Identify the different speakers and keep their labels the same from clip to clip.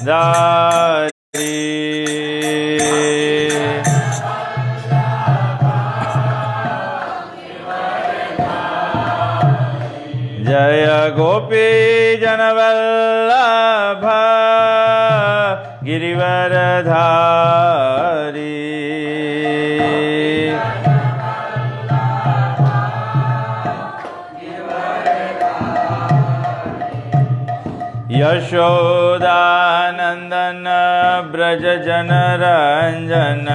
Speaker 1: धारी। जय गोपी जनवल्लभ गिरिवरधारी। यशोदानंदन ब्रज जनरंजन।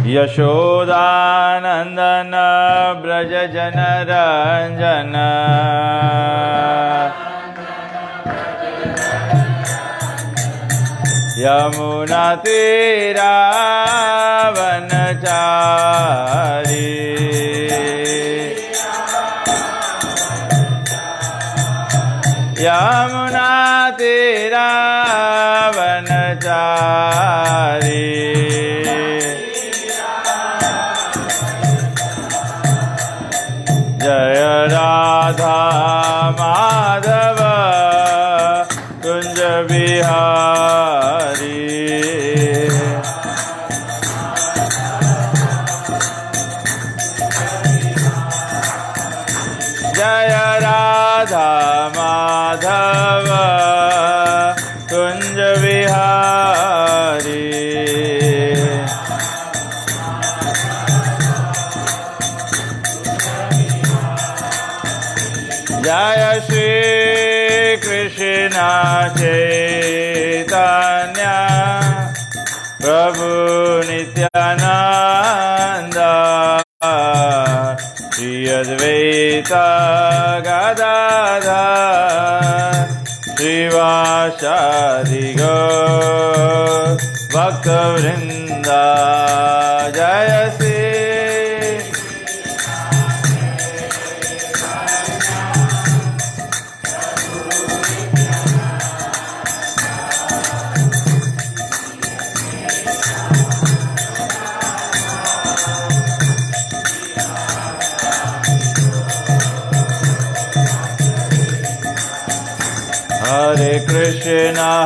Speaker 1: यशोदानंदन ब्रज जनरंजन। यमुना तीरा वनचारी। यमुना तीरा वनचारी। जय राधा माधव कुंज बिहारी। जय राधा माधव कुंज बिहारी। जय श्री कृष्ण चैतन्य प्रभु नित्यानंद। श्री अद्वैत गदाधर श्रीवासादि गौर भक्तवृंद। जय श्री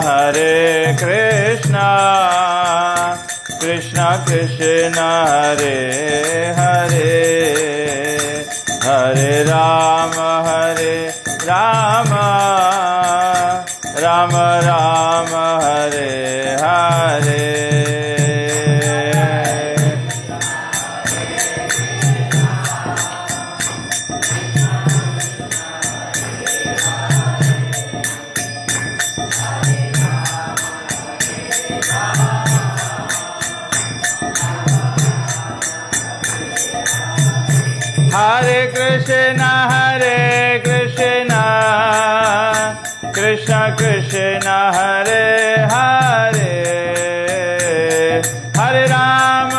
Speaker 1: हरे कृष्ण कृष्ण कृष्ण हरे हरे, हरे राम राम राम हरे हरे। हरे कृष्ण कृष्ण कृष्ण हरे हरे, हरे राम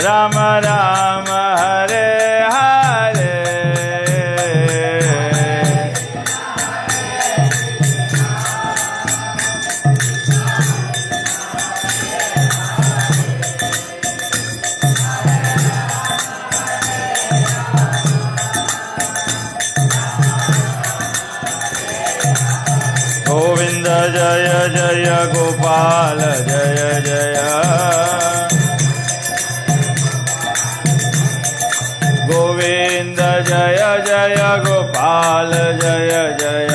Speaker 1: राम राम हरे हरे। गोविंद जय जय गोपाल जय जय, गोविंद जय जय गोपाल जय जय।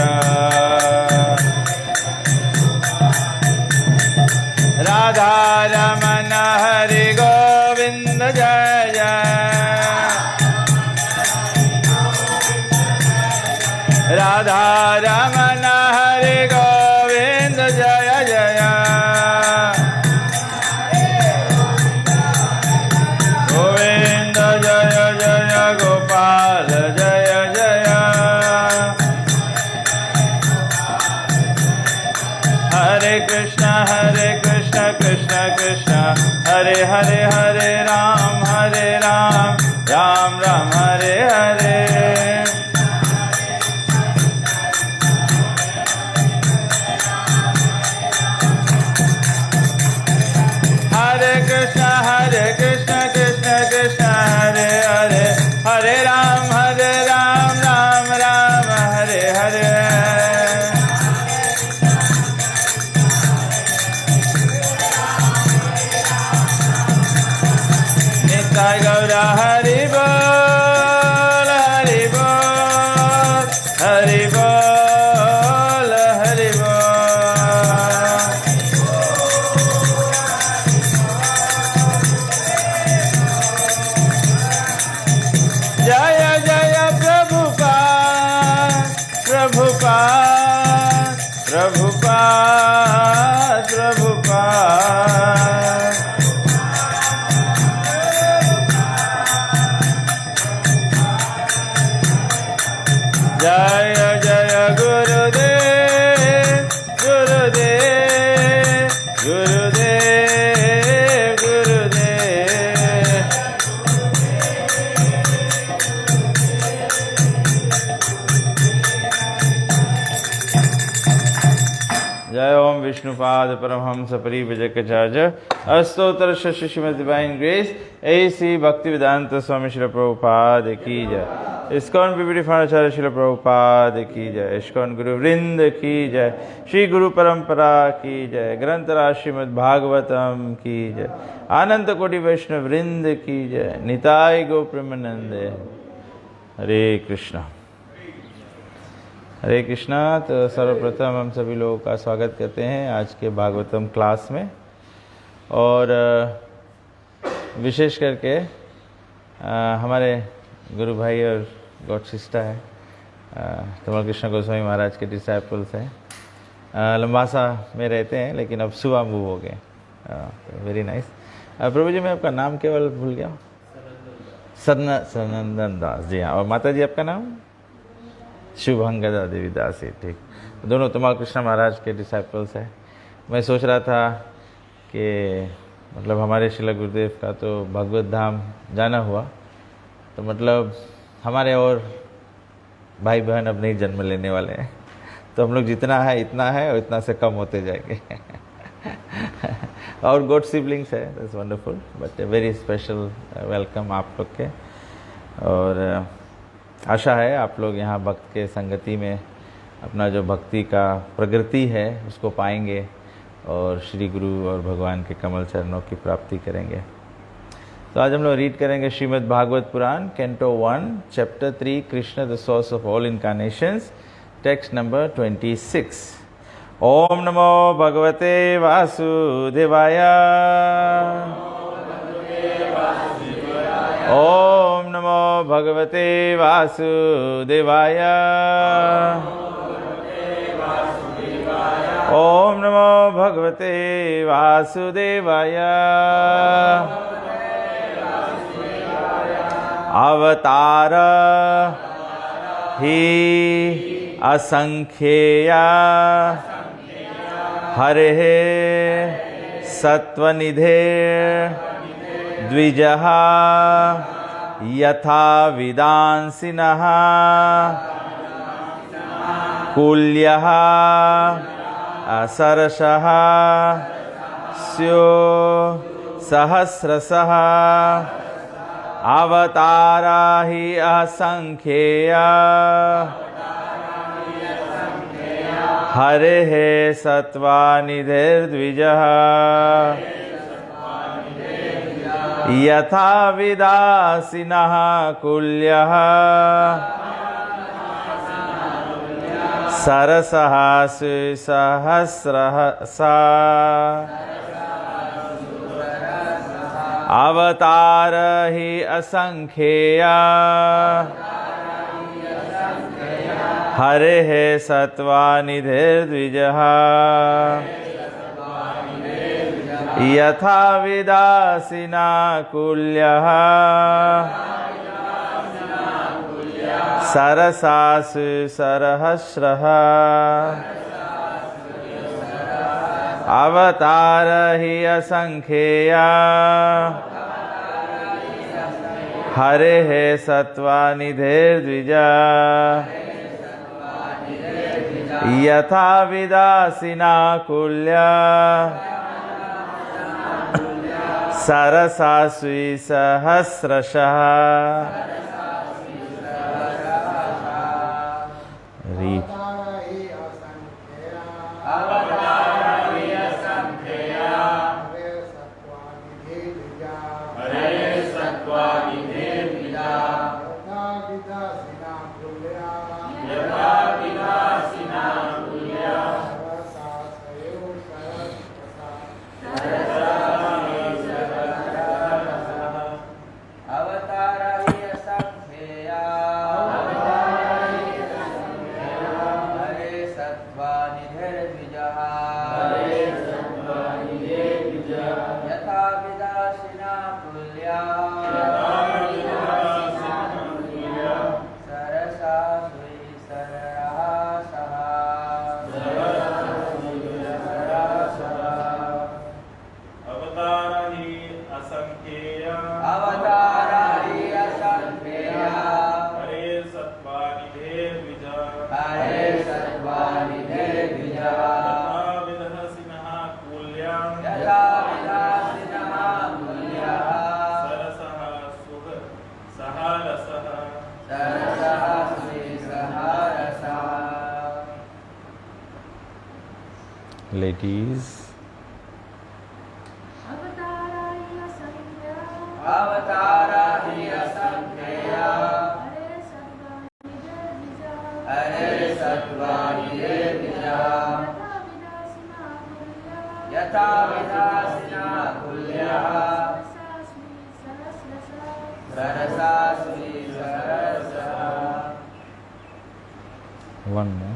Speaker 1: राधा रमन हरि गोविंद जय जय, राधा रमन हरि गोविंद जय जय। गोविंद जय जय गोपाल जय जय, हरे कृष्ण कृष्ण कृष्ण हरे हरे, हरे राम राम राम हरे हरे। हरे कृष्ण कृष्ण कृष्ण हरे हरे, निताय गौरा हरि बोल हरि बोल हरि बोल हरि बोल। जय जय प्रभुपाद प्रभुपाद प्रभुपाद प्रभुपाद। जय जय गुरुदेव गुरुदेव गुरुदेव गुरुदेव। जय ओम विष्णुपाद परमहंस परिव्रजकाचार्य अस्तोत्र श्रीमद डिवाइन ग्रेस ऐसी भक्ति वेदांत स्वामी श्री प्रभुपाद की जय। ISKCON PPT foundation Shri Prabhupada की जय। इस्कॉन गुरु वृंद की जय। श्री गुरु परंपरा की जय। ग्रंथराज श्रीमद् भागवतम की जय। आनंद कोटि वैष्णव वृंद की जय। निताय गो प्रेमानंदे। हरे कृष्णा हरे कृष्णा। तो सर्वप्रथम हम सभी लोगों का स्वागत करते हैं आज के भागवतम क्लास में। और विशेष करके हमारे गुरु भाई और गॉड सिस्टर है तमल कृष्ण गोस्वामी महाराज के डिसाइपल्स हैं। लंबासा में रहते हैं लेकिन अब सुबह मूव हो गए। Very nice. प्रभु जी मैं आपका नाम केवल भूल गया। सनंदन दास जी हाँ। और माता जी आपका नाम शुभंगदा देवी दास है। ठीक, दोनों तमाल कृष्ण महाराज के डिसाइपल्स हैं। मैं सोच रहा था कि मतलब हमारे श्रील गुरुदेव का तो भगवत धाम जाना हुआ, तो मतलब हमारे और भाई बहन अब नहीं जन्म लेने वाले हैं, तो हम लोग जितना है इतना है और इतना से कम होते जाएंगे। और गॉड सिबलिंग्स है, that's wonderful, but very special welcome आप लोग के। और आशा है आप लोग यहाँ भक्त के संगति में अपना जो भक्ति का प्रगति है उसको पाएंगे और श्री गुरु और भगवान के कमल चरणों की प्राप्ति करेंगे। तो आज हम लोग रीड करेंगे Shrimad Bhagavata Purana canto 1 chapter 3 Krishna the source of all incarnations, text number 26। ओम नमो भगवते वासुदेवाय। ओम नमो भगवते वासुदेवाय। ओम नमो भगवते वासुदेवाय। अवतार ही असंख्येया हरे सत्वनिधे द्विजः यथा विदांसिनः कुल्यः असरसः स्यो सहस्रशः अवतारा हि असंख्येया हरेः सत्त्वानिधिर्द्विजः यथा विदासिनः कुल्यः सरसः सहस्रशः अवतार हि असंख्येया हरेः सत्त्वानिधिर्द्विजः यथा विदासिना कुल्यः सरसासु सहस्रः अवतार हि असंख्येया हरेः सत्त्वानिधिर्द्विजः यथा विदासिना कुल्यः सरसासु सहस्रशः। Ladies, one more.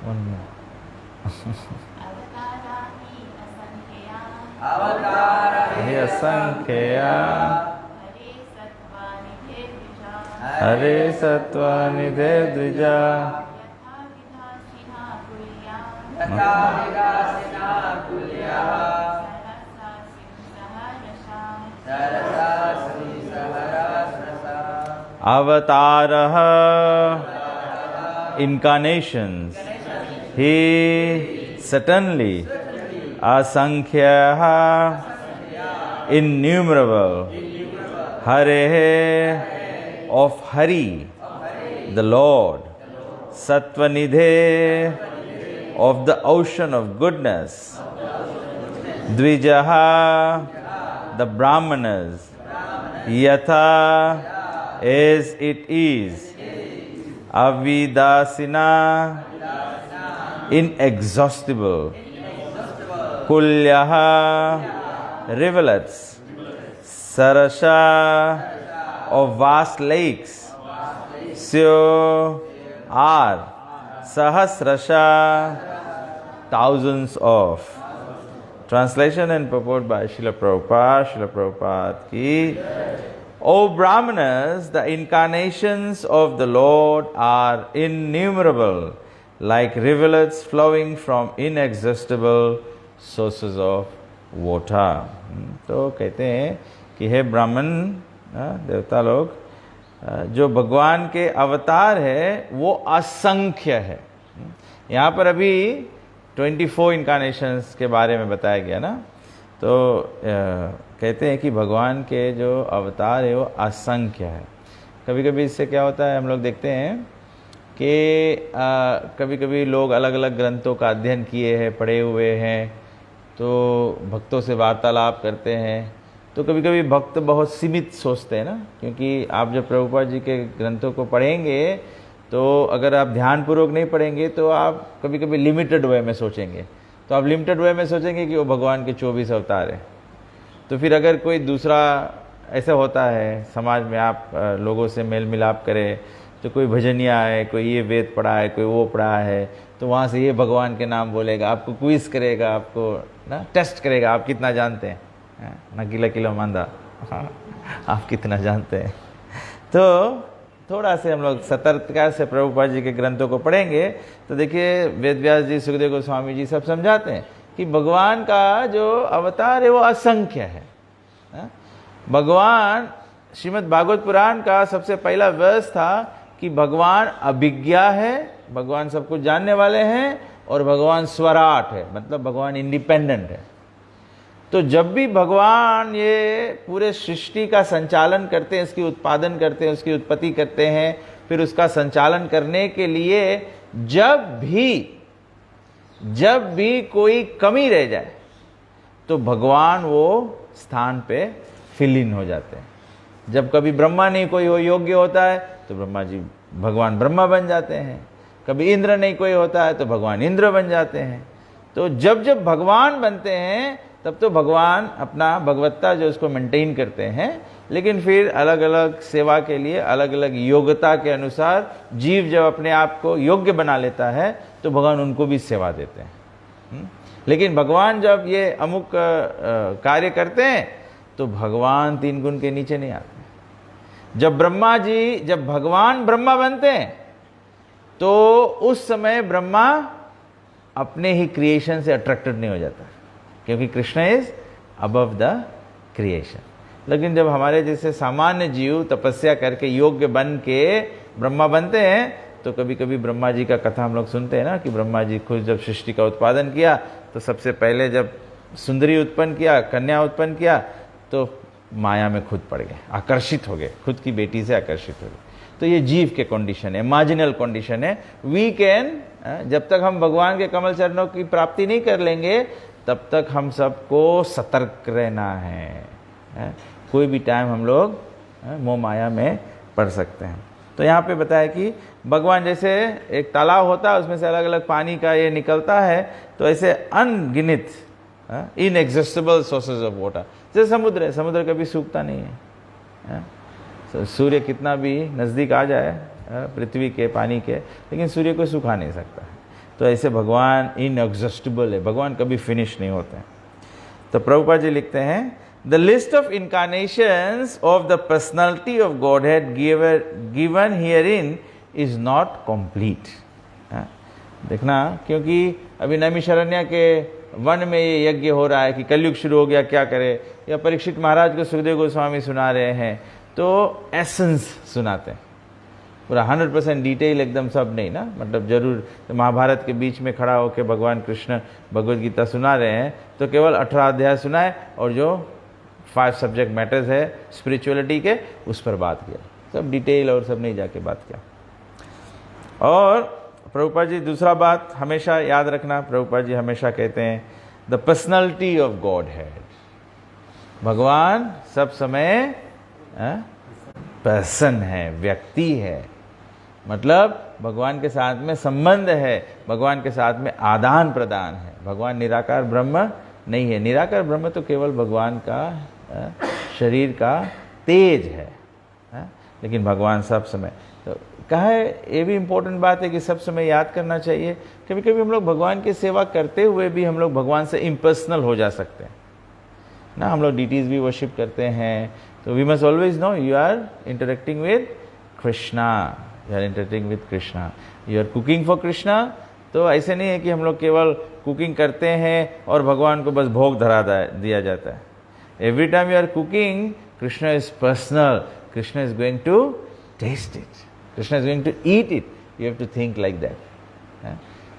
Speaker 1: One more. He asankhya Hare Sattva Nidhe Dvija Avataraha, incarnations. He certainly asankhya, innumerable. Hare, of Hari, the Lord. Sattvanidhe, of the ocean of goodness. Dvijaha, the Brahmanas. Yatha, as it is. Avidasina, inexhaustible. Kulyaha, rivulets. Sarasha, of vast lakes. Syo, are. Sahasrasha, thousands of. Translation and purport by Srila Prabhupada. Srila Prabhupada ki. O Brahmanas, the incarnations of the Lord are innumerable, like rivulets flowing from inexhaustible sources of water. तो कहते हैं कि हे ब्राह्मण देवता लोग, जो भगवान के अवतार है वो असंख्य है. यहाँ पर अभी 24 इनकारनेशंस के बारे में बताया गया ना, तो कहते हैं कि भगवान के जो अवतार है वो असंख्य है. कभी कभी इससे क्या होता है, हम लोग देखते हैं कि कभी कभी लोग अलग अलग ग्रंथों का अध्ययन किए हैं, पढ़े हुए हैं, तो भक्तों से वार्तालाप करते हैं, तो कभी कभी भक्त बहुत सीमित सोचते हैं ना, क्योंकि आप जब प्रभुपाद जी के ग्रंथों को पढ़ेंगे तो अगर आप ध्यानपूर्वक नहीं पढ़ेंगे तो आप कभी कभी लिमिटेड वे में सोचेंगे. तो आप लिमिटेड वे में सोचेंगे कि वो भगवान के 24 अवतार हैं. तो फिर अगर कोई दूसरा ऐसा होता है समाज में, आप लोगों से मेल मिलाप करें, तो कोई भजनिया है, कोई ये वेद पढ़ा है, कोई वो पढ़ा है, तो वहाँ से ये भगवान के नाम बोलेगा, आपको क्विज करेगा, आपको ना टेस्ट करेगा, आप कितना जानते हैं ना, किला किलो मांदा आप कितना जानते हैं. तो थोड़ा से हम लोग सतर्कता से प्रभुपाद जी के ग्रंथों को पढ़ेंगे तो देखिए वेद व्यास जी, सुखदेव गोस्वामी जी सब समझाते हैं कि भगवान का जो अवतार है वो असंख्य है. भगवान श्रीमद् भागवत पुराण का सबसे पहला वर्ष था कि भगवान अभिज्ञा है, भगवान सब कुछ जानने वाले हैं, और भगवान स्वराट है, मतलब भगवान इंडिपेंडेंट है। तो जब भी भगवान ये पूरे सृष्टि का संचालन करते हैं, इसकी उत्पादन करते हैं, उसकी उत्पत्ति करते हैं, फिर उसका संचालन करने के लिए जब भी कोई कमी रह जाए तो भगवान वो स्थान पे फिल इन हो जाते हैं। जब कभी ब्रह्मा नहीं कोई हो योग्य होता है तो ब्रह्मा जी भगवान ब्रह्मा बन जाते हैं, कभी इंद्र नहीं कोई होता है तो भगवान इंद्र बन जाते हैं। तो जब जब भगवान बनते हैं तब तो भगवान अपना भगवत्ता जो उसको मेंटेन करते हैं, लेकिन फिर अलग अलग सेवा के लिए अलग अलग योग्यता के अनुसार जीव जब अपने आप को योग्य बना लेता है तो भगवान उनको भी सेवा देते हैं। लेकिन भगवान जब ये अमुक कार्य करते हैं तो भगवान 3 गुण के नीचे नहीं आते। जब भगवान ब्रह्मा बनते हैं तो उस समय ब्रह्मा अपने ही क्रिएशन से अट्रैक्टेड नहीं हो जाता, क्योंकि Krishna is above the creation. लेकिन जब हमारे जैसे सामान्य जीव तपस्या करके योग्य बन के ब्रह्मा बनते हैं तो कभी कभी ब्रह्मा जी का कथा हम लोग सुनते हैं ना, कि ब्रह्मा जी खुद जब सृष्टि का उत्पादन किया तो सबसे पहले जब सुंदरी उत्पन्न किया, कन्या उत्पन्न किया, तो माया में खुद पड़ गए, आकर्षित हो गए, खुद की बेटी से आकर्षित हो गए। तो ये जीव के कंडीशन है, मार्जिनल कंडीशन है। वी कैन, जब तक हम भगवान के कमल चरणों की प्राप्ति नहीं कर लेंगे तब तक हम सबको सतर्क रहना है। कोई भी टाइम हम लोग मोह माया में पड़ सकते हैं। तो यहाँ पे बताया कि भगवान जैसे एक तालाब होता है, उसमें से अलग अलग पानी का ये निकलता है, तो ऐसे अनगिनित इनएग्जिस्टेबल सोर्सेज ऑफ वाटर, जैसे समुद्र है, समुद्र कभी सूखता नहीं है। सूर्य कितना भी नज़दीक आ जाए पृथ्वी के पानी के, लेकिन सूर्य को सुखा नहीं सकता है। तो ऐसे भगवान इनएग्जॉस्टिबल है, भगवान कभी फिनिश नहीं होते हैं। तो प्रभुपाद जी लिखते हैं, the list of incarnations of the personality of godhead given herein is not complete. देखना, क्योंकि अभी नैमिषारण्य के वन में ये यज्ञ हो रहा है कि कलयुग शुरू हो गया, क्या करे, या परीक्षित महाराज को सुखदेव गोस्वामी सुना रहे हैं, तो एसेंस सुनाते हैं पूरा 100% डिटेल एकदम सब नहीं ना, मतलब जरूर तो महाभारत के बीच में खड़ा होकर भगवान कृष्ण भगवद गीता सुना रहे हैं तो केवल 18 अध्याय सुनाए और जो 5 सब्जेक्ट मैटर्स है स्पिरिचुअलिटी के उस पर बात किया, सब डिटेल और सब नहीं जाके बात किया। और प्रभुपाद जी दूसरा बात हमेशा याद रखना, प्रभुपाद जी हमेशा कहते हैं the personality of God head, भगवान सब समय पर्सन है, व्यक्ति है, मतलब भगवान के साथ में संबंध है, भगवान के साथ में आदान प्रदान है। भगवान निराकार ब्रह्म नहीं है, निराकार ब्रह्म तो केवल भगवान का शरीर का तेज है, लेकिन भगवान सब समय, तो कहा है ये भी इम्पोर्टेंट बात है कि सब समय याद करना चाहिए। कभी कभी हम लोग भगवान की सेवा करते हुए भी हम लोग भगवान से इम्पर्सनल हो जा सकते हैं ना, हम लोग डीटीज भी वर्शिप करते हैं, तो we must always know you are interacting with Krishna, you are interacting with Krishna, you are cooking for Krishna. तो ऐसे नहीं है कि हम लोग केवल कुकिंग करते हैं और भगवान को बस भोग धरा दिया जाता है। Every time you are cooking, Krishna is personal, Krishna is going to taste it, Krishna is going to eat it, you have to think like that.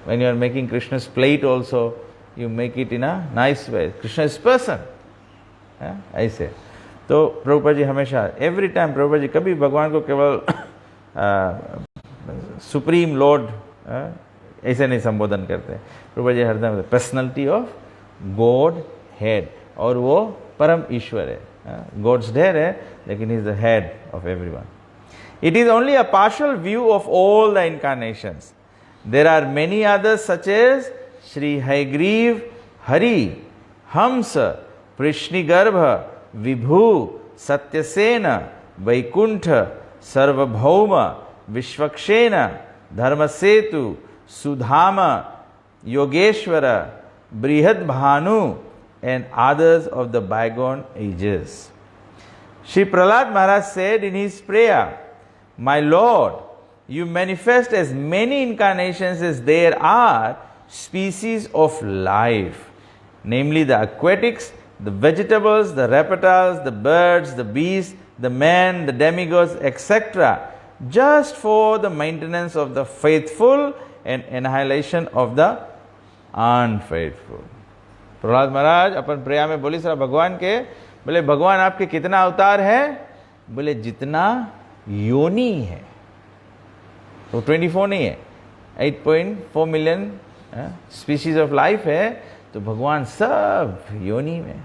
Speaker 1: When you are making Krishna's plate also you make it in a nice way, Krishna is person, ऐसे। तो प्रभुपाद जी हमेशा every time, Prabhupada ji कभी भगवान को केवल supreme Lord ऐसे नहीं संबोधन करते, प्रभुपाद जी हरदम पर्सनैलिटी ऑफ गॉड हेड, और वो परम ईश्वर है, गॉड्स ढेर है लेकिन he is the head of everyone. It is only a partial view of all the incarnations, there are many others such as Shri Hayagriva, Hari, Hamsa, Krishnagarbha, Vibhu, Satyasen, Vaikuntha, सर्वभौम, विश्वक्षेन, Dharmasetu, Sudham, Yogeshwar, Brihadbhanu and others of the bygone ages. Shri Prahlad Maharaj said in his prayer, "My Lord, you manifest as many incarnations as there are species of life, namely the aquatics, the vegetables, the reptiles, the birds, the beasts, the men, the demigods, etc. just for the maintenance of the faithful and annihilation of the unfaithful. Prahlad महाराज अपन प्रेया में बोली sir भगवान के, बोले भगवान आपके कितना अवतार है? बोले जितना योनि है। तो 24 नहीं है, 8.4 मिलियन स्पीशीज ऑफ लाइफ है, तो भगवान सब योनि में।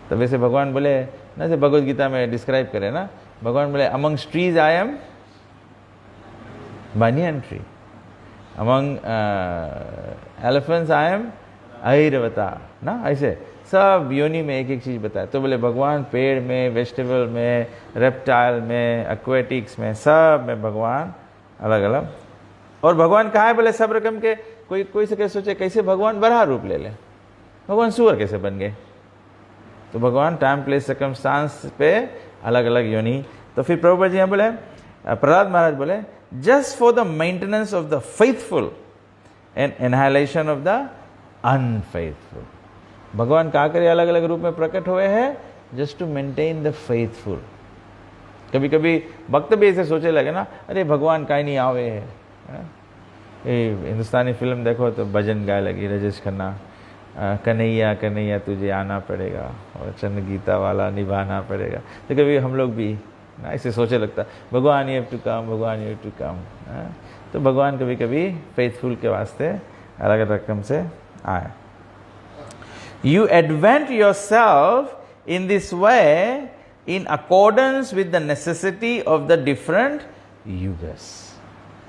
Speaker 1: तो वैसे भगवान बोले ना, से भगवद गीता में डिस्क्राइब करे ना, भगवान बोले amongst trees I am banyan tree, among elephants I am ऐरवता ना, ऐसे सब योनि में एक एक चीज बताया। तो बोले भगवान पेड़ में, वेजिटेबल में, रेप्टाइल में, एक्वेटिक्स में, सब में भगवान अलग अलग। और भगवान कहाँ है? बोले सब रकम के। कोई से कैसे सोचे कैसे भगवान बरहा रूप ले ले, भगवान सुअर कैसे बन गए? तो भगवान टाइम प्लेस सर्कमस्टांस पे अलग अलग योनि। तो फिर प्रभुपाद जी यहाँ बोले, प्रहलाद महाराज बोले just for the maintenance of the faithful and annihilation of the unfaithful. भगवान क्या करे अलग अलग रूप में प्रकट हुए हैं? just to maintain the faithful. कभी कभी भक्त भी ऐसे सोचे लगे ना, अरे भगवान का ही नहीं आवे है। हिंदुस्तानी फिल्म देखो तो भजन गाए लगी राजेश खन्ना, कन्हैया कन्हैया तुझे आना पड़ेगा और चंद गीता वाला निभाना पड़ेगा। तो कभी हम लोग भी ऐसे सोचे लगता भगवान यू हैव टू कम, भगवान यू हैव टू कम। तो भगवान कभी कभी फेथफुल के वास्ते अलग अलग रकम से आए। You advent yourself in this way in accordance with the necessity of the different yugas.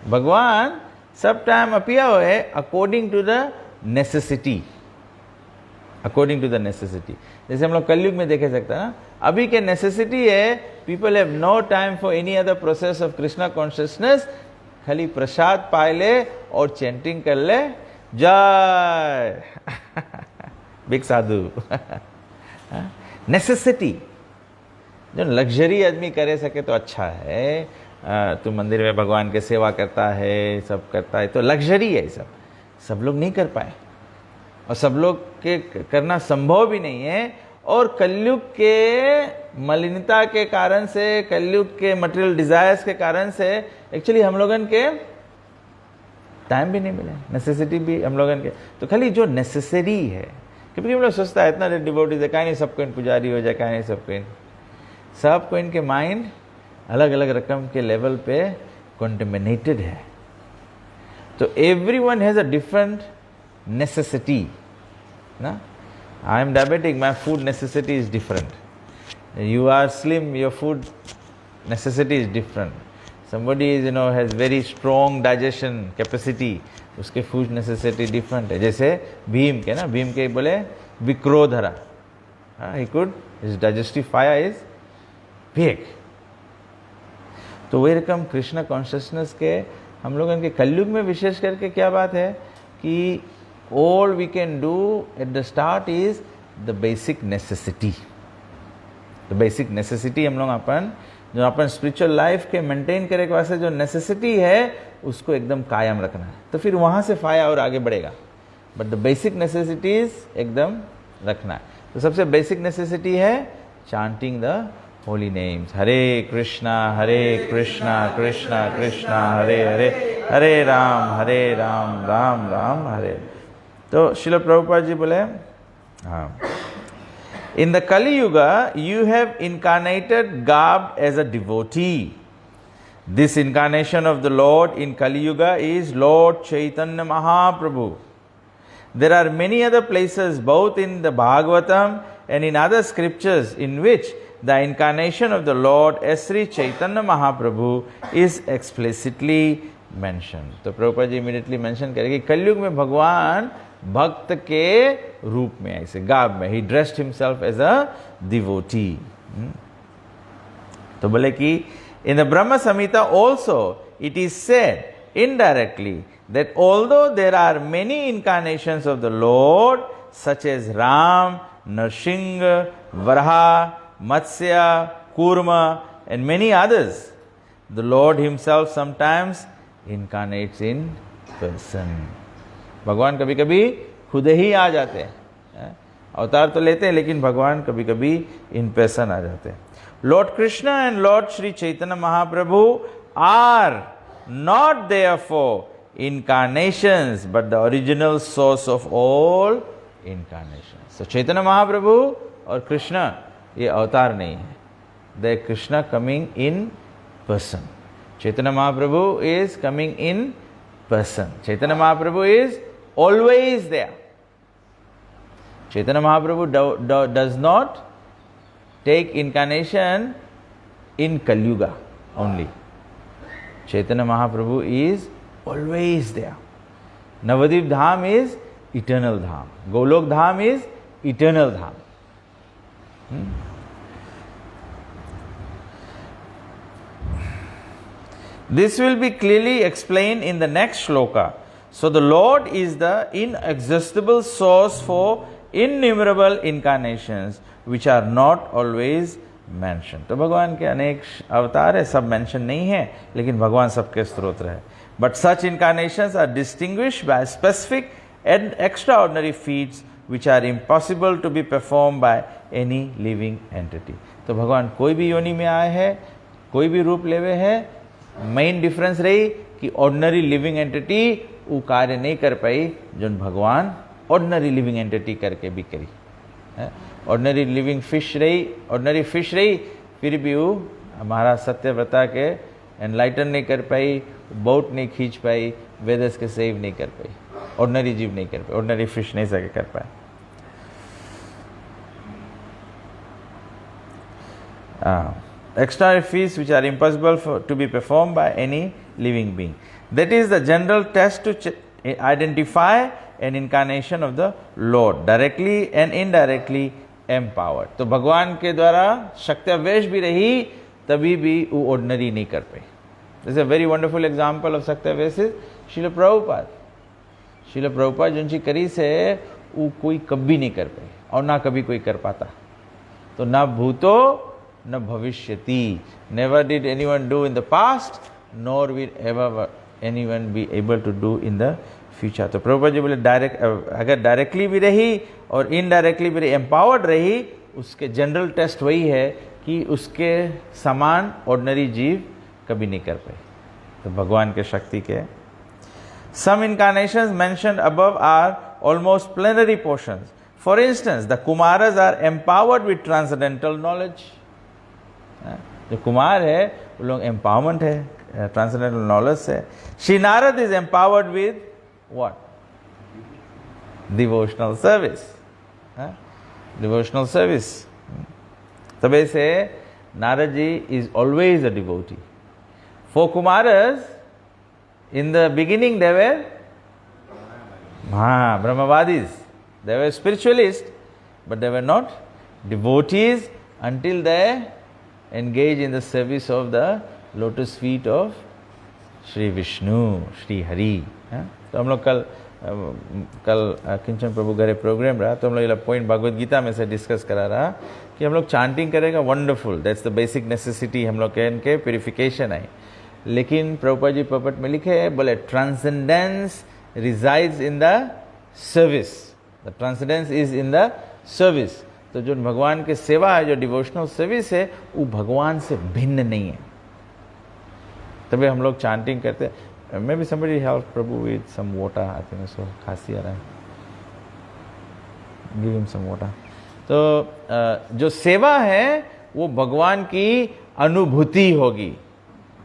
Speaker 1: भगवान सब टाइम अपियर हुए according to the necessity, according to the necessity. जैसे हम लोग कलयुग में देखे सकते हैं ना, अभी के नेसेसिटी है, people have no time for any other process of Krishna consciousness, खाली प्रसाद पाए ले और चैंटिंग कर ले, जय बिग साधु। नेसेसिटी जो लग्जरी आदमी करे सके तो अच्छा है। तू मंदिर में भगवान के सेवा करता है, सब करता है, तो लग्जरी है। सब लोग नहीं कर पाए और सब लोग के करना संभव भी नहीं है। और कलयुग के मलिनता के कारण से, कलयुग के मटेरियल डिजायर्स के कारण से एक्चुअली हम लोगन के टाइम भी नहीं मिला, नेसेसिटी भी हम लोगन के। तो खाली जो नेसेसरी है, क्योंकि हम लोग सोचता है इतना डिवोटीज है, नहीं सबको इन पुजारी हो जाए, नहीं सबको इनके माइंड अलग अलग रकम के लेवल पे कॉन्टेमिनेटेड है। तो everyone has a different necessity na? I am diabetic, my food necessity is different. You are slim, your food necessity is different. Somebody is, has very strong digestion capacity, उसके food necessity different है। जैसे भीम के बोले विक्रोधरा, he could, his digestive fire is big। तो वही रकम Krishna consciousness के हम लोगों के कलयुग में विशेष करके क्या बात है कि all we can do at the start is the basic necessity. The basic necessity हम लोग अपन स्पिरिचुअल लाइफ के मेंटेन करे के वास्ते जो नेसेसिटी है उसको एकदम कायम रखना है। तो फिर वहाँ से फाया और आगे बढ़ेगा, बट द बेसिक नेसेसिटीज एकदम रखना है। तो सबसे बेसिक नेसेसिटी है chanting the holy names, Hare Krishna Krishna Krishna Hare Hare, Hare Rama Rama Rama Hare. तो श्रील प्रभुपाद जी बोले, हाँ, in the Kali yuga you have incarnated God as a devotee. This incarnation of the Lord in Kali yuga is Lord Chaitanya Mahaprabhu. There are many other places both in the Bhagavatam and in other scriptures in which the incarnation of the Lord as Shri Chaitanya Mahaprabhu is explicitly mention. तो प्रभुपाद जी immediately mention करेंगे कलयुग में भगवान भक्त के रूप में, ऐसे गाब में, he dressed himself as a devotee. तो बोले कि in the Brahma Samhita also it is said indirectly that although there are many incarnations of the Lord such as Rama, Narasimha, Varaha, Matsya, Kurma and many others, the Lord himself sometimes incarnates in person. भगवान कभी कभी खुद ही आ जाते हैं, अवतार तो लेते हैं, लेकिन भगवान कभी कभी इन पर्सन आ जाते हैं। Lord Krishna and Lord Sri Chaitanya Mahaprabhu are not therefore incarnations but the original source of all incarnations. So Chaitanya Mahaprabhu और कृष्णा ये अवतार नहीं है. They Krishna coming in person. Chaitanya Mahaprabhu is coming in person. Chaitanya Mahaprabhu is always there. Chaitanya Mahaprabhu does not take incarnation in Kali Yuga only. Chaitanya Mahaprabhu is always there. Navadvip Dham is eternal Dham. Golok Dham is eternal Dham. This will be clearly explained in the next shloka. So the Lord is the inexhaustible source for innumerable incarnations which are not always mentioned. तो भगवान के अनेक अवतार है, सब mention नहीं है, लेकिन भगवान सबके स्तोत्र है. But such incarnations are distinguished by specific and extraordinary feats which are impossible to be performed by any living entity. तो भगवान कोई भी योनि में आए हैं, कोई भी रूप लेवे है, मेन डिफरेंस रही कि ऑर्डिनरी लिविंग एंटिटी वो कार्य नहीं कर पाई जो भगवान ऑर्डिनरी लिविंग एंटिटी करके भी करी. ऑर्डिनरी लिविंग फिश रही, ऑर्डिनरी फिश रही, फिर भी वो हमारा सत्यव्रता के एनलाइटन नहीं कर पाई, बोट नहीं खींच पाई, वेदस के सेव नहीं कर पाई, ऑर्डिनरी जीव नहीं कर पाई, ऑर्डिनरी फिश नहीं सके कर पाए. Extraordinary feats which are impossible to be performed by any living being. That is the general test to identify an incarnation of the Lord, directly and indirectly empowered. तो भगवान के द्वारा शक्त्यावेश भी रही, तभी भी वो ऑर्डिनरी नहीं कर पाई. This is a very wonderful example of शक्त्यावेश is Srila Prabhupada. Srila Prabhupada जिनकी करी से वो कोई कभी नहीं कर पाई और ना कभी कोई कर पाता. तो ना भूतो न भविष्यति. Never did anyone do in the past, nor will ever anyone be able to do in the future. तो प्रभुपाद जी बोले डायरेक्ट, अगर डायरेक्टली भी रही और इनडायरेक्टली भी एम्पावर्ड रही, उसके जनरल टेस्ट वही है कि उसके समान ऑर्डिनरी जीव कभी नहीं कर पाए. तो भगवान के शक्ति के some incarnations mentioned above are almost plenary portions. For instance, the Kumaras are empowered with transcendental knowledge. जो कुमार है वो लोग एम्पावरमेंट है, ट्रांसेंडेंटल नॉलेज से. Shri Narada is empowered with what? Devotional service. Devotional service. तबे से Narada ji is always a devotee. For Kumaras in the beginning they were Brahmavadis, they were spiritualist, but they were not devotees until they engage in the service of the lotus feet of Shri Vishnu, Shri Hari. तो हम लोग कल किंचन प्रभु घरे programme रहा, तो हम लोग ये पॉइंट भगवद गीता में से डिस्कस करा रहा कि हम लोग चांटिंग करेगा, wonderful, that's the basic necessity हम लोग के इनके प्यूरिफिकेशन है. लेकिन प्रभुपाद जी पपट में लिखे है, बोले transcendence resides in the service. The transcendence is in the service. तो जो भगवान के सेवा है, जो डिवोशनल सर्विस है, वो भगवान से भिन्न नहीं है. तभी हम लोग चांटिंग करते हैं. May be somebody help Prabhu with some water, I think so, खांसी आ रहा है, गिव हिम सम वाटर. तो जो सेवा है वो भगवान की अनुभूति होगी.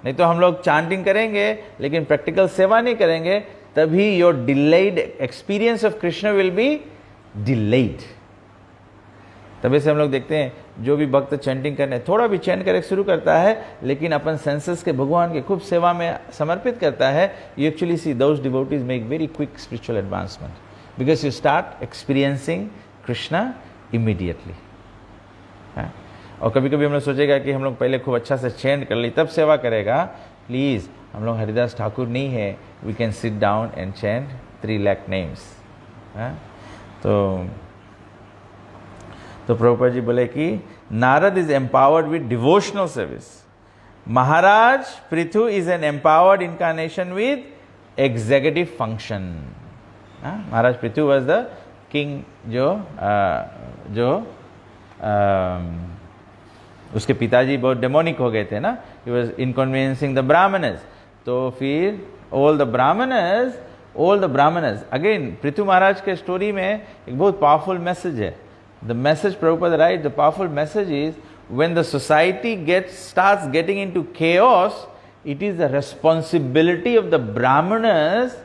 Speaker 1: नहीं तो हम लोग चांटिंग करेंगे लेकिन प्रैक्टिकल सेवा नहीं करेंगे, तभी your delayed experience of Krishna will be delayed. तभी से हम लोग देखते हैं जो भी भक्त चैंटिंग करने, थोड़ा भी चैंट करके शुरू करता है लेकिन अपन सेंसेस के भगवान के खूब सेवा में समर्पित करता है, you actually see those devotees make very quick spiritual advancement because you start experiencing Krishna immediately. और कभी कभी हम लोग सोचेगा कि हम लोग पहले खूब अच्छा से चैंट कर ली तब सेवा करेगा. प्लीज़, हम लोग हरिदास ठाकुर नहीं है, we can sit down and chant 3 lakh names. तो प्रभुपाद जी बोले कि Narada is empowered with devotional service. Maharaj Prithu is an empowered incarnation with executive function. Maharaj Prithu was the king जो उसके पिताजी बहुत डेमोनिक हो गए थे ना, he was inconveniencing the Brahmanas. तो फिर all the Brahmanas again Prithu Maharaj के स्टोरी में एक बहुत पावरफुल मैसेज है। The message Prabhupada right, the powerful message is when the society starts getting into chaos, it is the responsibility of the brahmanas,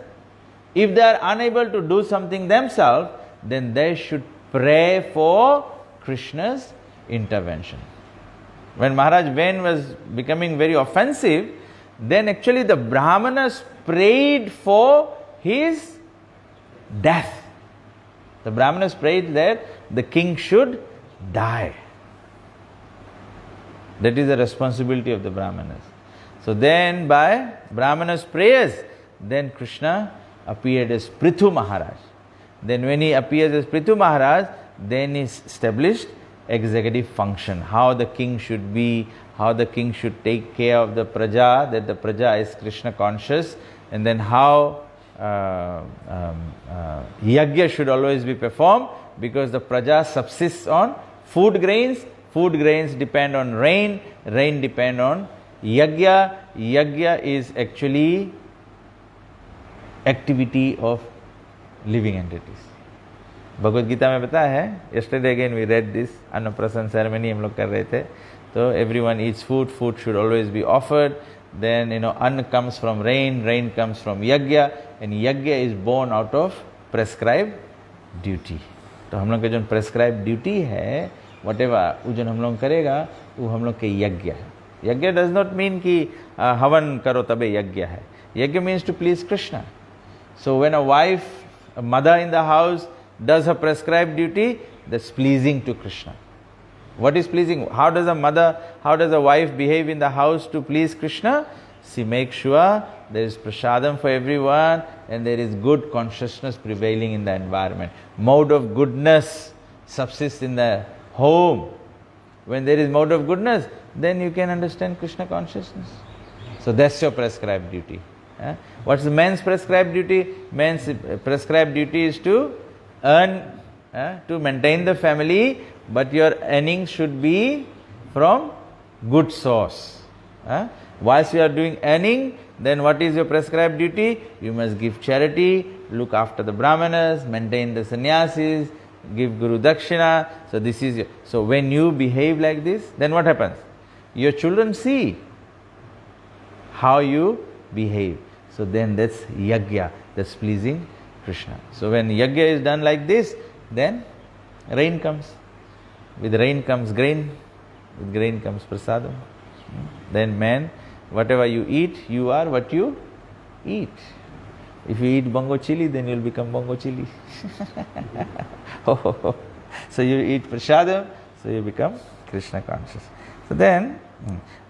Speaker 1: if they are unable to do something themselves, then they should pray for Krishna's intervention. When Maharaj Ven was becoming very offensive, then actually the brahmanas prayed for his death. The brahmanas prayed that the king should die. That is the responsibility of the brahmanas. So then by brahmanas' prayers, then Krishna appeared as Prithu Maharaj. Then when he appears as Prithu Maharaj, then he established executive function, how the king should be, how the king should take care of the praja, that the praja is Krishna conscious, and then how yajna should always be performed, because the praja subsists on food grains depend on rain depend on yajna. Yajna is actually activity of living entities. Bhagavad Gita में बताया है, yesterday again we read this, अन्नप्राशन ceremony हम लोग कर रहे थे, तो everyone eats food should always be offered. Then anna comes from rain comes from yajna, and yajna is born out of prescribed duty. तो हम लोग का जो prescribed duty है, whatever वो जो हम लोग करेगा वो हम लोग के यज्ञ है. यज्ञ does not mean कि हवन करो तबे यज्ञ है. यज्ञ means to please Krishna. So when a mother in the house does her prescribed duty, that's pleasing to Krishna. What is pleasing? How does a wife behave in the house to please Krishna? She makes sure there is prasadam for everyone and there is good consciousness prevailing in the environment. Mode of goodness subsists in the home. When there is mode of goodness, then you can understand Krishna consciousness. So that's your prescribed duty. What's the man's prescribed duty? Man's prescribed duty is to earn, to maintain the family, but your earnings should be from good source. Whilst you are doing earning, then what is your prescribed duty? You must give charity, look after the brahmanas, maintain the sannyasis, give Guru Dakshina. So this is so when you behave like this, then what happens? Your children see how you behave. So then that's yajna, that's pleasing Krishna. So when yajna is done like this, then rain comes. With rain comes grain, with grain comes prasadam. Then man, whatever you eat, you are what you eat. If you eat bongo chili, then you'll become bongo chili. So you eat prasadam, so you become Krishna conscious. So then,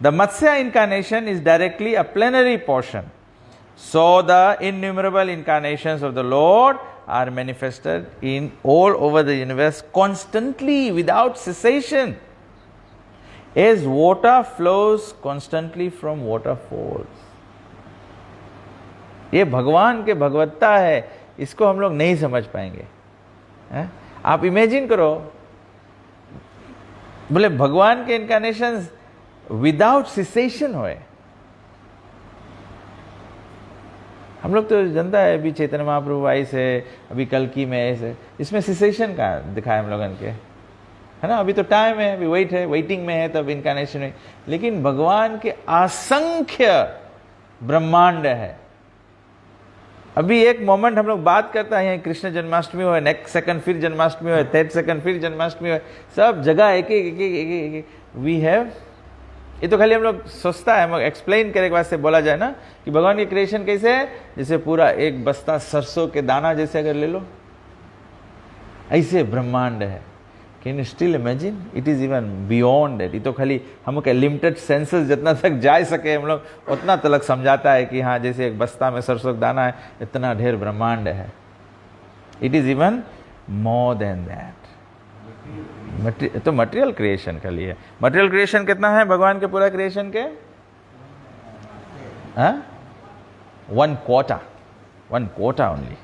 Speaker 1: the Matsya incarnation is directly a plenary portion. So the innumerable incarnations of the Lord are manifested in all over the universe constantly without cessation. As water flows constantly from waterfalls. ये भगवान के भगवत्ता है, इसको हम लोग नहीं समझ पाएंगे. आप इमेजिन करो, बोले भगवान के इनकारनेशंस विदाउट सिसेशन हुए. हम लोग तो जनता है, अभी चैतन्य महाप्रभु आई से, अभी कल्कि में ऐसे, इसमें सिसेशन का दिखाया हम लोगों के, है ना. अभी तो टाइम है, अभी वेटिंग में है, तब इनकारनेशन है. लेकिन भगवान के असंख्य ब्रह्मांड है. अभी एक मोमेंट हम लोग बात करते हैं, कृष्ण जन्माष्टमी हो, नेक्स्ट सेकंड फिर जन्माष्टमी हो, थर्ड सेकंड फिर जन्माष्टमी हो, सब जगह एक एक वी हैव. ये तो खाली हम लोग सोचता है, हम एक्सप्लेन करने के बाद से बोला जाए ना कि भगवान की क्रिएशन कैसे है, जैसे पूरा एक बस्ता सरसों के दाना जैसे अगर ले लो, ऐसे ब्रह्मांड है. Can you still imagine? It is even beyond that. ये तो खाली हम लिमिटेड सेंसेस जितना तक जा सके हम लोग उतना तक समझाता है कि हाँ, जैसे एक बस्ता में सरसों का दाना है, इतना ढेर ब्रह्मांड है. It is even more than that. तो मटेरियल क्रिएशन के लिए, मटेरियल क्रिएशन कितना है भगवान के पूरा क्रिएशन के? 1 quarter ओनली.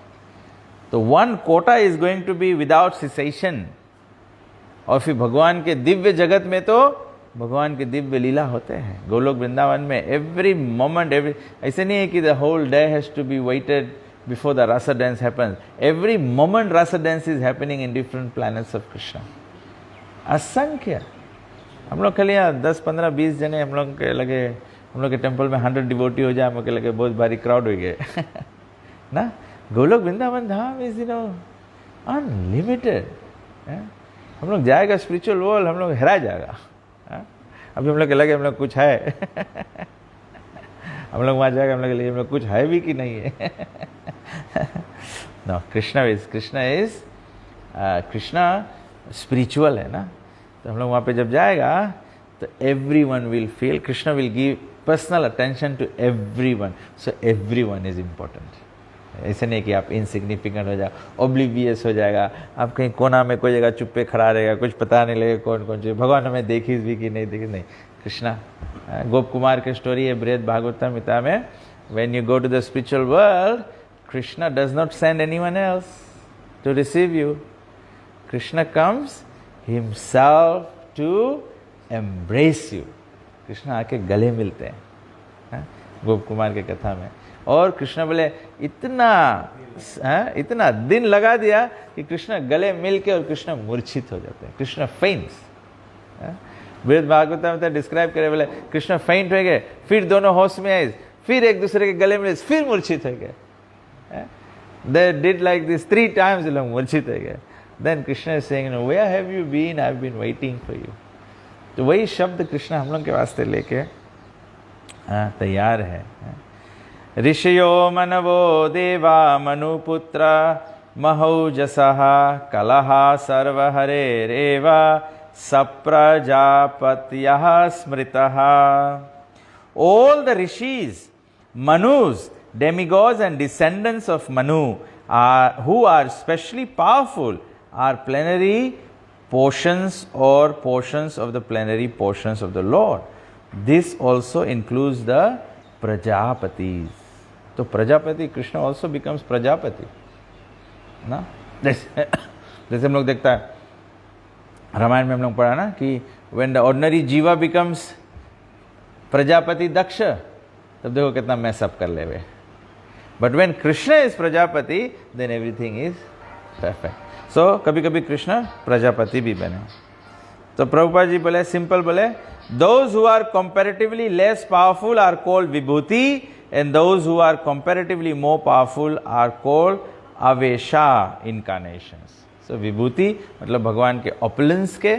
Speaker 1: तो 1 quarter is going to be without cessation. और फिर भगवान के दिव्य जगत में तो भगवान के दिव्य लीला होते हैं गोलोक वृंदावन में। एवरी मोमेंट, ऐसे नहीं है कि the whole day has to be waited before the rasa dance happens. Every moment rasa dance is happening in different planets of Krishna. असंख्य, हम लोग खाली 10, 15, 20 जने हम लोग के लगे, हम लोग के टेम्पल में 100 डिवोटी हो जाए, हम लोग के लगे बहुत भारी क्राउड हो गए ना। गोलोक वृंदावन धाम इज अनलिमिटेड। हम लोग जाएगा स्पिरिचुअल वर्ल्ड, हम लोग हरा जाएगा। अभी हम लोग के लगे हम लोग कुछ है हम लोग वहाँ जाएगा, हम लोग के लिए हम लोग कुछ है भी कि नहीं है नो, कृष्णा स्पिरिचुअल है ना। तो हम लोग वहाँ पे जब जाएगा तो everyone will feel, Krishna will give personal attention to everyone, so everyone is important। ऐसे नहीं कि आप इनसिग्निफिकेंट हो जाए, ओब्लिवियस हो जाएगा, आप कहीं कोना में कोई जगह चुप्पे खड़ा रहेगा, कुछ पता नहीं लगेगा कौन कौन चीज़ भगवान हमें देखी भी कि नहीं देखी। नहीं, कृष्णा, गोप कुमार की स्टोरी है बृहद भागवतम गीता में, when you go to the spiritual world, Krishna does not send anyone else to receive you. Krishna comes himself to embrace you. Krishna आके गले मिलते हैं गोप कुमार के कथा में। और कृष्णा बोले इतना दिन लगा दिया कि कृष्णा गले मिल के और कृष्णा मूर्छित हो जाते हैं, कृष्णा फेंट्स। बृहद भागवत में डिस्क्राइब करे, बोले कृष्णा फेंट हो गए, फिर दोनों होश में आए, फिर एक दूसरे के गले मिले, फिर मूर्छित हो गए। They did like this 3 times, लोग मूर्छित हो गए। Then Krishna is saying, where have you been, I have been waiting for you. तो वही शब्द कृष्णा हम लोग के वास्ते लेके तैयार है। ऋषयो मनवो देवा मनुपुत्र महौजसः कलह सर्वहरेरेव सप्रजापत्यः स्मृतः। All the rishis, Manus, demigods and descendants of Manu who are specially powerful are plenary portions or portions of the plenary portions of the Lord. This also includes the Prajapatis. So Prajapati, Krishna also becomes Prajapati. ना जैसे हम लोग देखता है रामायण में हम लोग पढ़ा ना कि when the ordinary जीवा becomes प्रजापति दक्ष, तब देखो कितना मैस अप कर ले वे। But when Krishna is Prajapati, then everything is perfect. So कभी कभी कृष्ण प्रजापति भी बने। तो प्रभुपाद जी बोले, सिंपल बोले, those who are comparatively less powerful are called vibhuti and those who are comparatively more powerful are called avesha incarnations. So vibhuti मतलब भगवान के opulence के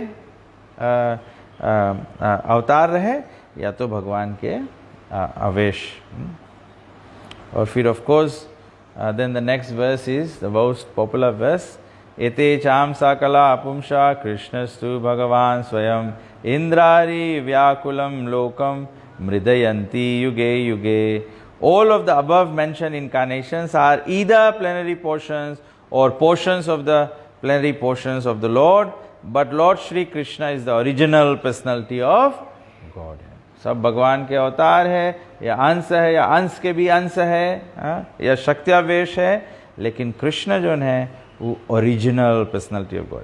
Speaker 1: अवतार रहे या तो भगवान के आवेश। और फिर of course then the next verse is the most popular verse, एते चाम सकला पुंसा कृष्णस्तु भगवान स्वयं इंद्रारी व्याकुलम लोकम मृदयन्ति युगे युगे। All of the above mentioned incarnations are either plenary portions or portions of the plenary portions of the Lord, but Lord Shri Krishna is the original personality of Godhead. सब भगवान के अवतार है या अंश है या अंश के भी अंश है या शक्त्यावेश है, लेकिन कृष्ण जो है वो original personality of god.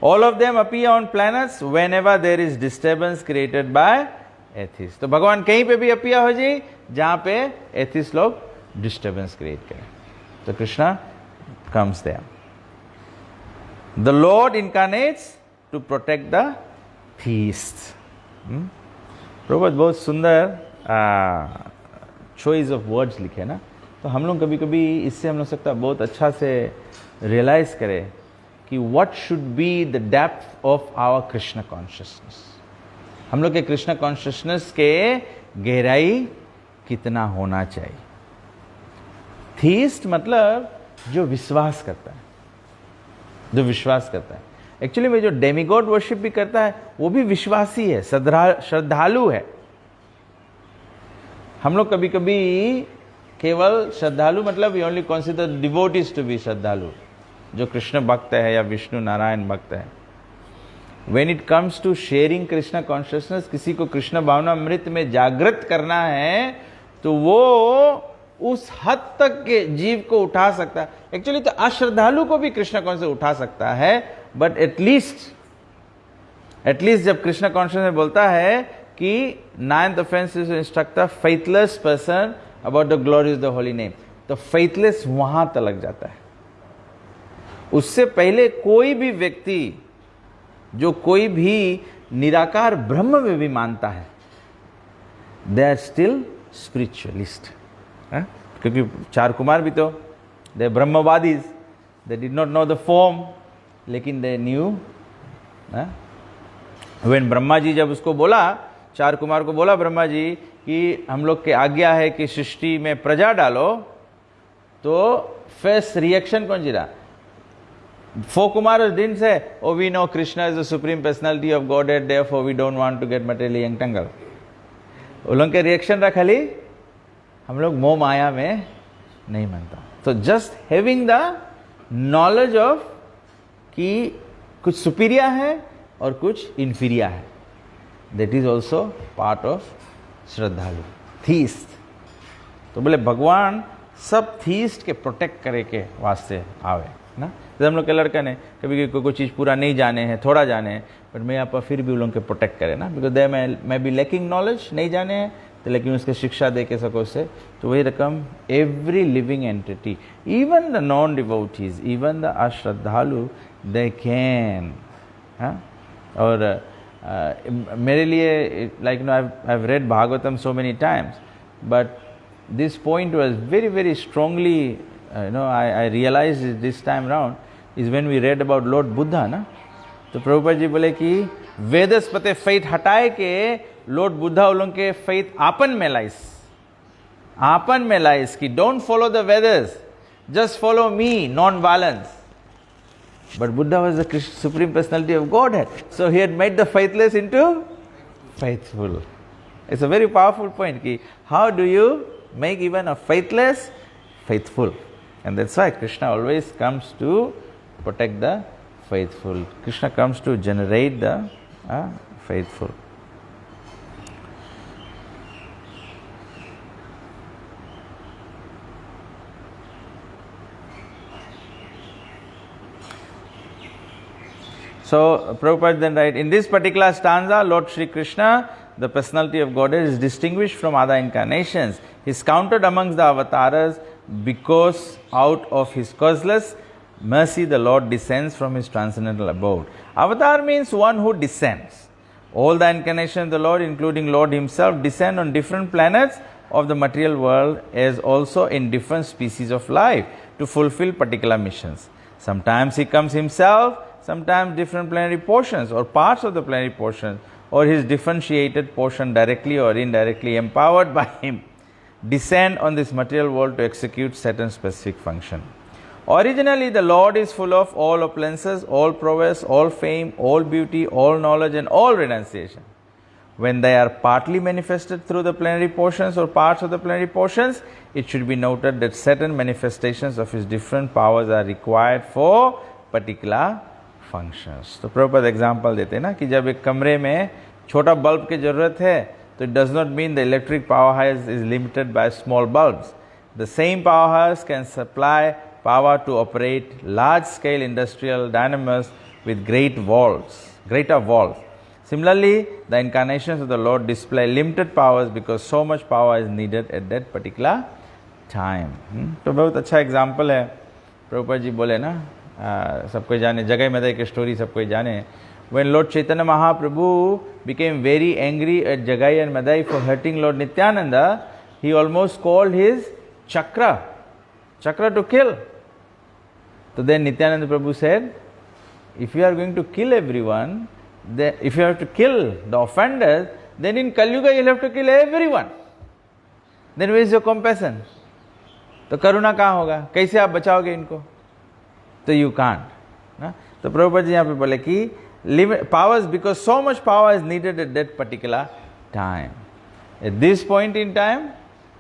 Speaker 1: All of them appear on planets whenever there is disturbance created by atheist. तो भगवान कहीं पे भी अपीयर हो जाए जहां पे एथिस्ट लोग डिस्टर्बेंस क्रिएट करें, तो Krishna comes there. The Lord incarnates to protect the theist. Prabhupada बहुत सुंदर चॉइस ऑफ वर्ड्स लिखे ना, तो हम लोग कभी कभी इससे हम लोग सकता बहुत अच्छा से रियलाइज करें कि what should be the depth of our Krishna consciousness. हम लोग के कृष्ण कॉन्शियसनेस के गहराई कितना होना चाहिए। थीस्ट मतलब जो विश्वास करता है, जो विश्वास करता है। एक्चुअली में जो डेमीगॉड वर्शिप भी करता है वो भी विश्वासी है, श्रद्धालु है। हम लोग कभी कभी केवल श्रद्धालु मतलब we only consider devotees to be shraddhalu, जो कृष्ण भक्त है या विष्णु नारायण भक्त है। When it comes to sharing Krishna consciousness, किसी को कृष्ण भावनामृत में जागृत करना है तो वो उस हद तक के जीव को उठा सकता है। एक्चुअली तो अश्रद्धालु को भी कृष्ण कौन से उठा सकता है, बट एटलीस्ट एटलीस्ट जब कृष्ण कॉन्शियस में बोलता है कि 9th offense is to instruct a faithless person about the glories of the holy name, तो faithless वहां तलक जाता है। उससे पहले कोई भी व्यक्ति जो कोई भी निराकार ब्रह्म में भी मानता है, दे आर स्टिल स्पिरिचुअलिस्ट। क्योंकि 4 कुमार भी तो they Brahmavadis, they did not know the form, लेकिन they knew. When Brahma ji जब उसको बोला, 4 कुमार को बोला ब्रह्मा जी कि हम लोग की आज्ञा है कि सृष्टि में प्रजा डालो, तो फर्स्ट रिएक्शन कौन जी रहा? 4 Kumar didn't say, oh we know Krishna is the supreme personality of godhead, therefore we don't want to get materially entangled. उन लोगों के रिएक्शन रहा खाली, हम लोग मोह माया में नहीं मानता। तो just having the knowledge of कि कुछ सुपीरियर है और कुछ इंफीरियर है, that is also part of श्रद्धालु थीस्ट। तो बोले भगवान सब थीस्ट के प्रोटेक्ट करे के वास्ते आवे ना। जैसे हम लोग के लड़का ने कभी कोई चीज़ पूरा नहीं जाने हैं, थोड़ा जाने हैं, बट मैं यहाँ पर फिर भी उन लोगों के प्रोटेक्ट करे ना, बिकॉज दे मैं बी लैकिंग नॉलेज, नहीं जाने हैं तो लेकिन उसके शिक्षा दे के सको से। तो वही रकम every living entity, even the non devotees, even the अश्रद्धालु, दे कैन। और मेरे लिए like no I have read Bhagavatam so many times, but this point was very very strongly I realized this time round is when we read about Lord Buddha ना। तो प्रभुपाद जी बोले कि वेदस पते faith हटाए के लॉर्ड बुद्धा उन लोगों के फेथ आपन में लाइस कि don't follow the Vedas, just follow me, non violence. But Buddha was the supreme personality of Godhead, so he had made the faithless into faithful. It's a very powerful point कि how do you make even a faithless faithful, and that's why Krishna always comes to protect the faithful. Krishna comes to generate the faithful. So Prabhupada then write, in this particular stanza, Lord Shri Krishna, the personality of Godhead, is distinguished from other incarnations. He is counted amongst the avatars because out of his causeless mercy the Lord descends from his transcendental abode. Avatar means one who descends. All the incarnations of the Lord, including Lord himself, descend on different planets of the material world as also in different species of life to fulfill particular missions. Sometimes he comes himself, sometimes different planetary portions or parts of the planetary portions, or his differentiated portion directly or indirectly empowered by him descend on this material world to execute certain specific function. Originally the Lord is full of all opulences, all prowess, all fame, all beauty, all knowledge and all renunciation. When they are partly manifested through the plenary portions or parts of the plenary portions, it should be noted that certain manifestations of his different powers are required for particular functions. तो proper example देते हैं ना कि जब एक कमरे में छोटा बल्ब की जरूरत है, तो it does not mean the electric powerhouse is limited by small bulbs. The same powerhouse can supply power to operate large-scale industrial dynamos with greater valves. Similarly, the incarnations of the Lord display limited powers because so much power is needed at that particular time. तो बहुत अच्छा example है। प्रभुपाद जी बोले ना, सबको जाने, जगह मदय की स्टोरी सबको जाने। When Lord Chaitanya Mahaprabhu became very angry at Jagai and Madai for hurting Lord Nityananda, he almost called his chakra to kill. So then Nityananda Prabhu said, if you are going to kill everyone, if you have to kill the offenders, then in Kali Yuga you will have to kill everyone. Then where is your compassion? तो करुणा कहाँ होगा? कैसे आप बचाओगे इनको? तो you can't. ना? तो प्रभुपाद जी यहाँ पे बोले कि powers, because so much power is needed at that particular time. At this point in time,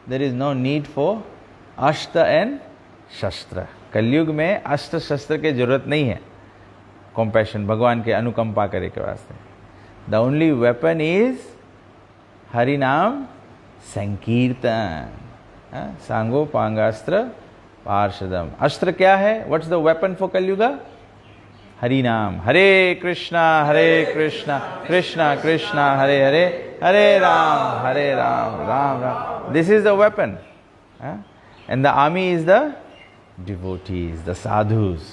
Speaker 1: there is no need for Ashta and Shastra. कलयुग में अस्त्र शस्त्र की जरूरत नहीं है कंपैशन, भगवान के अनुकंपा करे के वास्ते। The only weapon is Hari नाम संकीर्तन, सांगो पांगास्त्र पार्षदम। अस्त्र क्या है? What's the weapon for Kalyuga? Hari नाम, हरे Krishna Krishna Krishna Hare Hare, Hare Rama Rama Ram. This is the weapon, and the army is the devotees, the sadhus.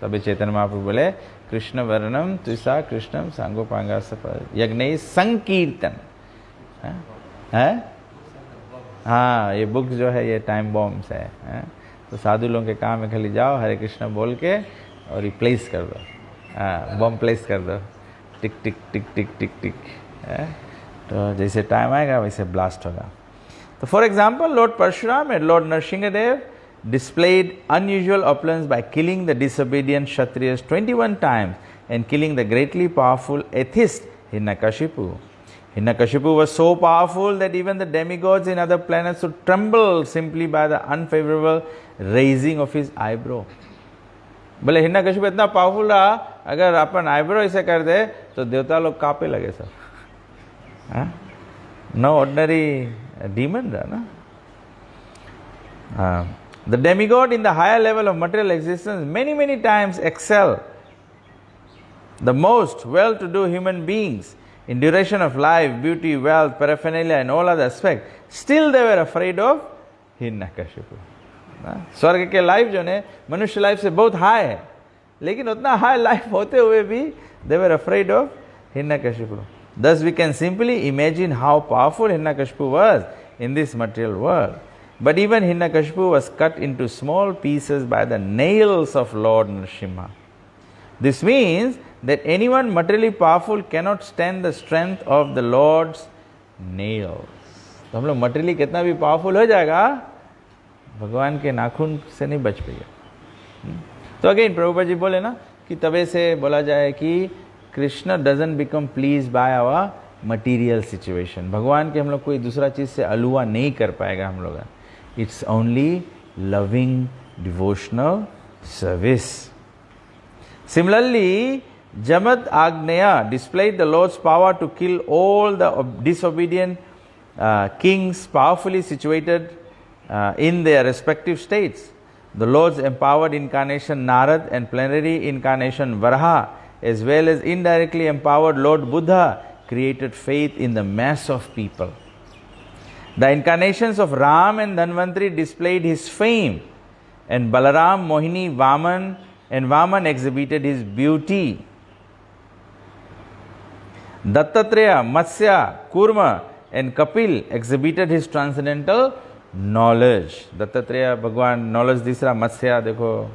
Speaker 1: तभी चैतन्य महाप्रभु बोले कृष्ण वर्णम तुषा कृष्णम सांगोपांगा सफल यज्ञ संकीर्तन है. हाँ, ये बुक जो है ये टाइम बॉम्ब्स है. तो साधु लोगों के काम में खाली जाओ, हरे कृष्ण बोल के और रिप्लेस कर दो. हाँ, बॉम्ब प्लेस कर दो, टिक टिक टिक टिक टिक टिक. तो जैसे टाइम आएगा वैसे ब्लास्ट होगा. तो for example lord Parashurama and lord Narasimhadeva displayed unusual opulence by killing the disobedient Kshatriyas 21 times and killing the greatly powerful atheist Hiranyakashipu. Hiranyakashipu was so powerful that even the demigods in other planets would tremble simply by the unfavorable raising of his eyebrow. बोले हिरण्यकशिपु इतना powerful रहा, अगर अपन eyebrow ऐसे कर दे तो देवता लोग कांपे लगे सब. नो ऑर्डिनरी डीमन रहा ना. The demigod in the higher level of material existence many times excel the most well-to-do human beings in duration of life, beauty, wealth, paraphernalia and all other aspects. Still they were afraid of Hiranyakashipu. स्वर्ग के life जो है मनुष्य life से बहुत high है, लेकिन उतना हाई लाइफ होते हुए भी they were afraid of Hiranyakashipu. Thus we can simply imagine how powerful Hiranyakashipu was in this material world. But even Hiranyakashipu was cut into small pieces by the nails of Lord Nrsimha. This means that anyone materially powerful cannot stand the strength of the Lord's nails. तो हम लोग materially कितना भी powerful हो जाएगा, भगवान के नाखून से नहीं बच पाएगा. तो अगेन प्रभुपाद जी बोले ना कि तबे से बोला जाए कि Krishna doesn't become pleased by our material situation. भगवान के हम लोग कोई दूसरा चीज से अलुआ नहीं कर पाएगा हम लोग. It's only loving devotional service. Similarly, Jamat Agneya displayed the Lord's power to kill all the disobedient kings powerfully situated in their respective states. The Lord's empowered incarnation Narad and plenary incarnation Varaha, as well as indirectly empowered Lord Buddha, created faith in the mass of people. The incarnations of Ram and Dhanvantari displayed his fame, and Balaram, Mohini, Vaman exhibited his beauty. Dattatreya, Matsya, Kurma and Kapil exhibited his transcendental knowledge. Dattatreya Bhagwan knowledge disra, Matsya देखो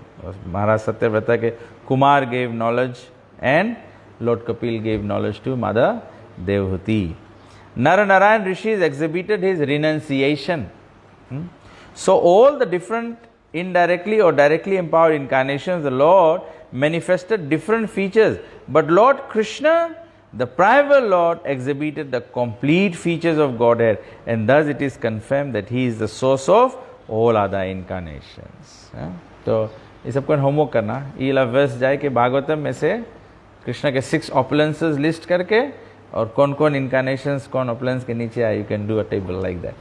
Speaker 1: महाराज सत्यव्रता के Kumar gave knowledge and Lord Kapil gave knowledge to Mother Devhuti. Narayan Rishis exhibited his renunciation. So all the different indirectly or directly empowered incarnations, the Lord manifested different features, but Lord Krishna, the primal Lord, exhibited the complete features of Godhead, and thus it is confirmed that He is the source of all other incarnations. तो ये सबको homework करना, ये verse जाए कि भागवतम में से कृष्ण के 6 opulences लिस्ट करके और कौन कौन incarnations कौन opulence के नीचे आए. You can do a table like that.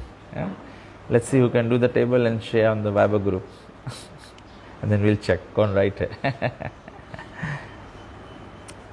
Speaker 1: Let's see who can do the table and share on the Viber group. And then we'll check कौन right है.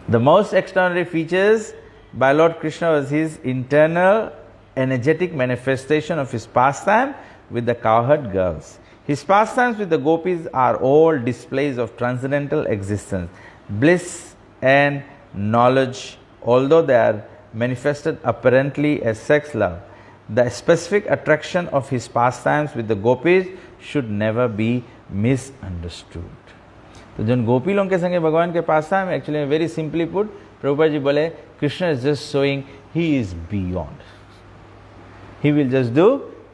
Speaker 1: The most extraordinary features by Lord Krishna was his internal energetic manifestation of his pastime with the cowherd girls. His pastimes with the gopis are all displays of transcendental existence, bliss and knowledge. Although they are manifested apparently as sex love, the specific attraction of his pastimes with the gopis should never be misunderstood. तो जिन गोपी लोगों के संगे भगवान के पास था, actually very simply put Prabhupada ji बोले Krishna is just showing he is beyond. He will just do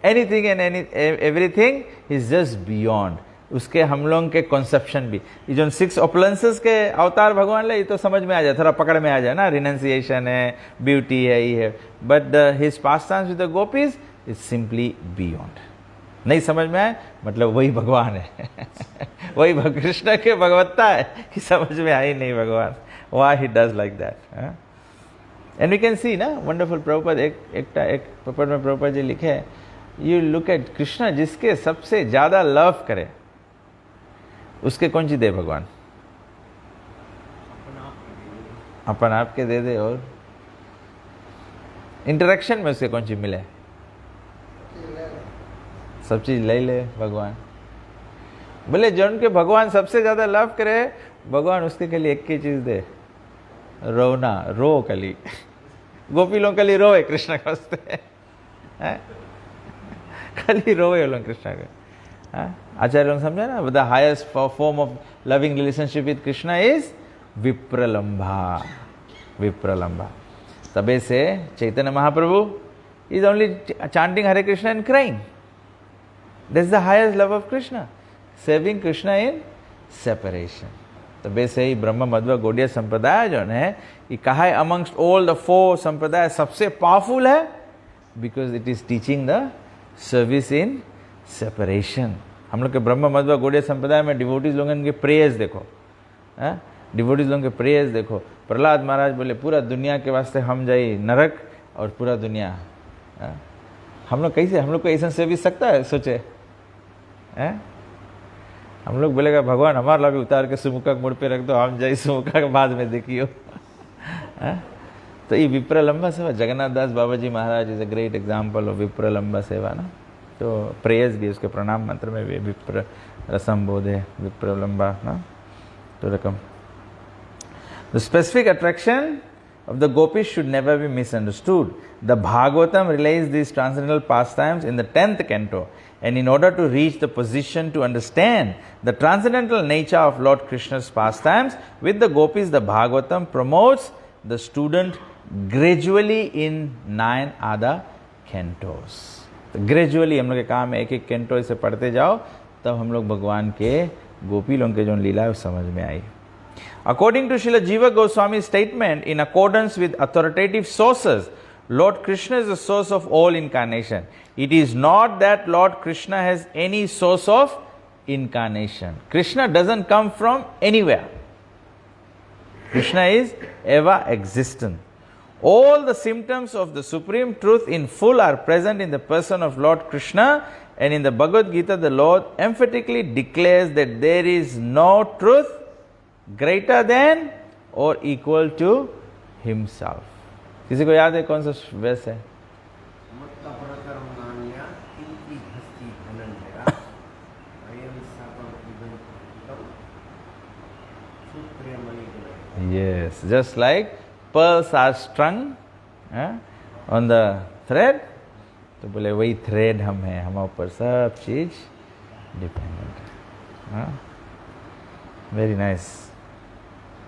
Speaker 1: anything and everything, he is just beyond. उसके हम लोगों के कॉन्सेप्शन भी, ये जो 6 opulences के अवतार भगवान ले, ये तो समझ में आ जाए, थोड़ा पकड़ में आ जाए ना, रिनंसिएशन है, ब्यूटी है, ये है. But his pastimes with the gopis is simply beyond. नहीं समझ में आए मतलब वही भगवान है. वही कृष्ण के भगवत्ता है कि समझ में आई नहीं भगवान. Why he does like that? And we can see ना wonderful प्रभुपाद एक पेपर में प्रभुपाद जी लिखे, you look at कृष्ण जिसके सबसे ज्यादा लव करे उसके कौन सी दे भगवान. अपन आपके दे दे, और इंटरेक्शन में उसके कौन चीज मिले, सब चीज ले ले भगवान। बोले जो उनके भगवान सबसे ज्यादा लव करे, भगवान उसके के लिए एक ही चीज दे, रोना, रो कली। गोपी लोग कली रोए कृष्ण के वास्ते, कली रोए लोग कृष्ण के। आचार्य लोग समझा ना, the highest form of loving relationship with Krishna is vipralambha, vipralambha. तबे से Chaitanya Mahaprabhu is only chanting Hare Krishna and crying. That's the highest love of Krishna, serving Krishna in separation. तबे से ही ब्रह्म मध्व गौड़ीय संप्रदाय जो है, ये कहा है अमंगस्ट ऑल द 4 संप्रदाय सबसे पावरफुल है, because it is teaching the service in separation. हम लोग के ब्रह्म मध्व गौड़ीय संप्रदाय में डिवोटीज लोगों के प्रेयर्स देखो, डिवोटीज लोगों के प्रेयर्स देखो। प्रहलाद महाराज बोले पूरा दुनिया के वास्ते हम जाए नरक, और पूरा दुनिया, हम लोग कैसे, हम लोग को ऐसा सर्विस सकता है, सोचे हम लोग बोलेगा भगवान हमारा भी उतार के सुमुखा के मुड़ पे रख दो, हम जाए सुमुखा के बाद में देखियो। तो ये विप्रलंबा सेवा, Jagannath Das Baba ji Maharaj is a great example of vipralambha seva ना। तो प्रेयर्स भी उसके प्रणाम मंत्र में भी विप्र रसम बोधे विप्रलंबा ना, तो रकम। The specific attraction of the gopis should never be misunderstood. The Bhagavatam relays these transcendental pastimes in the 10th canto, and in order to reach the position to understand the transcendental nature of Lord Krishna's pastimes with the gopis, the Bhagavatam promotes the student gradually in 9 other cantos. तो gradually हम लोग के काम है, एक एक canto से पढ़ते जाओ, तब हम लोग भगवान के गोपी लोगों के जो लीला है वो समझ में आई। According to Srila Jiva Goswami's statement, in accordance with authoritative sources, Lord Krishna is the source of all incarnation. It is not that Lord Krishna has any source of incarnation. Krishna doesn't come from anywhere. Krishna is ever existent. All the symptoms of the supreme truth in full are present in the person of Lord Krishna, and in the Bhagavad Gita, the Lord emphatically declares that there is no truth greater than or equal to himself. किसी को याद है कौन सा वेस है? Yes, just like pearls are strung on the thread, तो बोले वही थ्रेड हम हैं, हमारे ऊपर सब चीज डिपेंडेंट है। Very nice.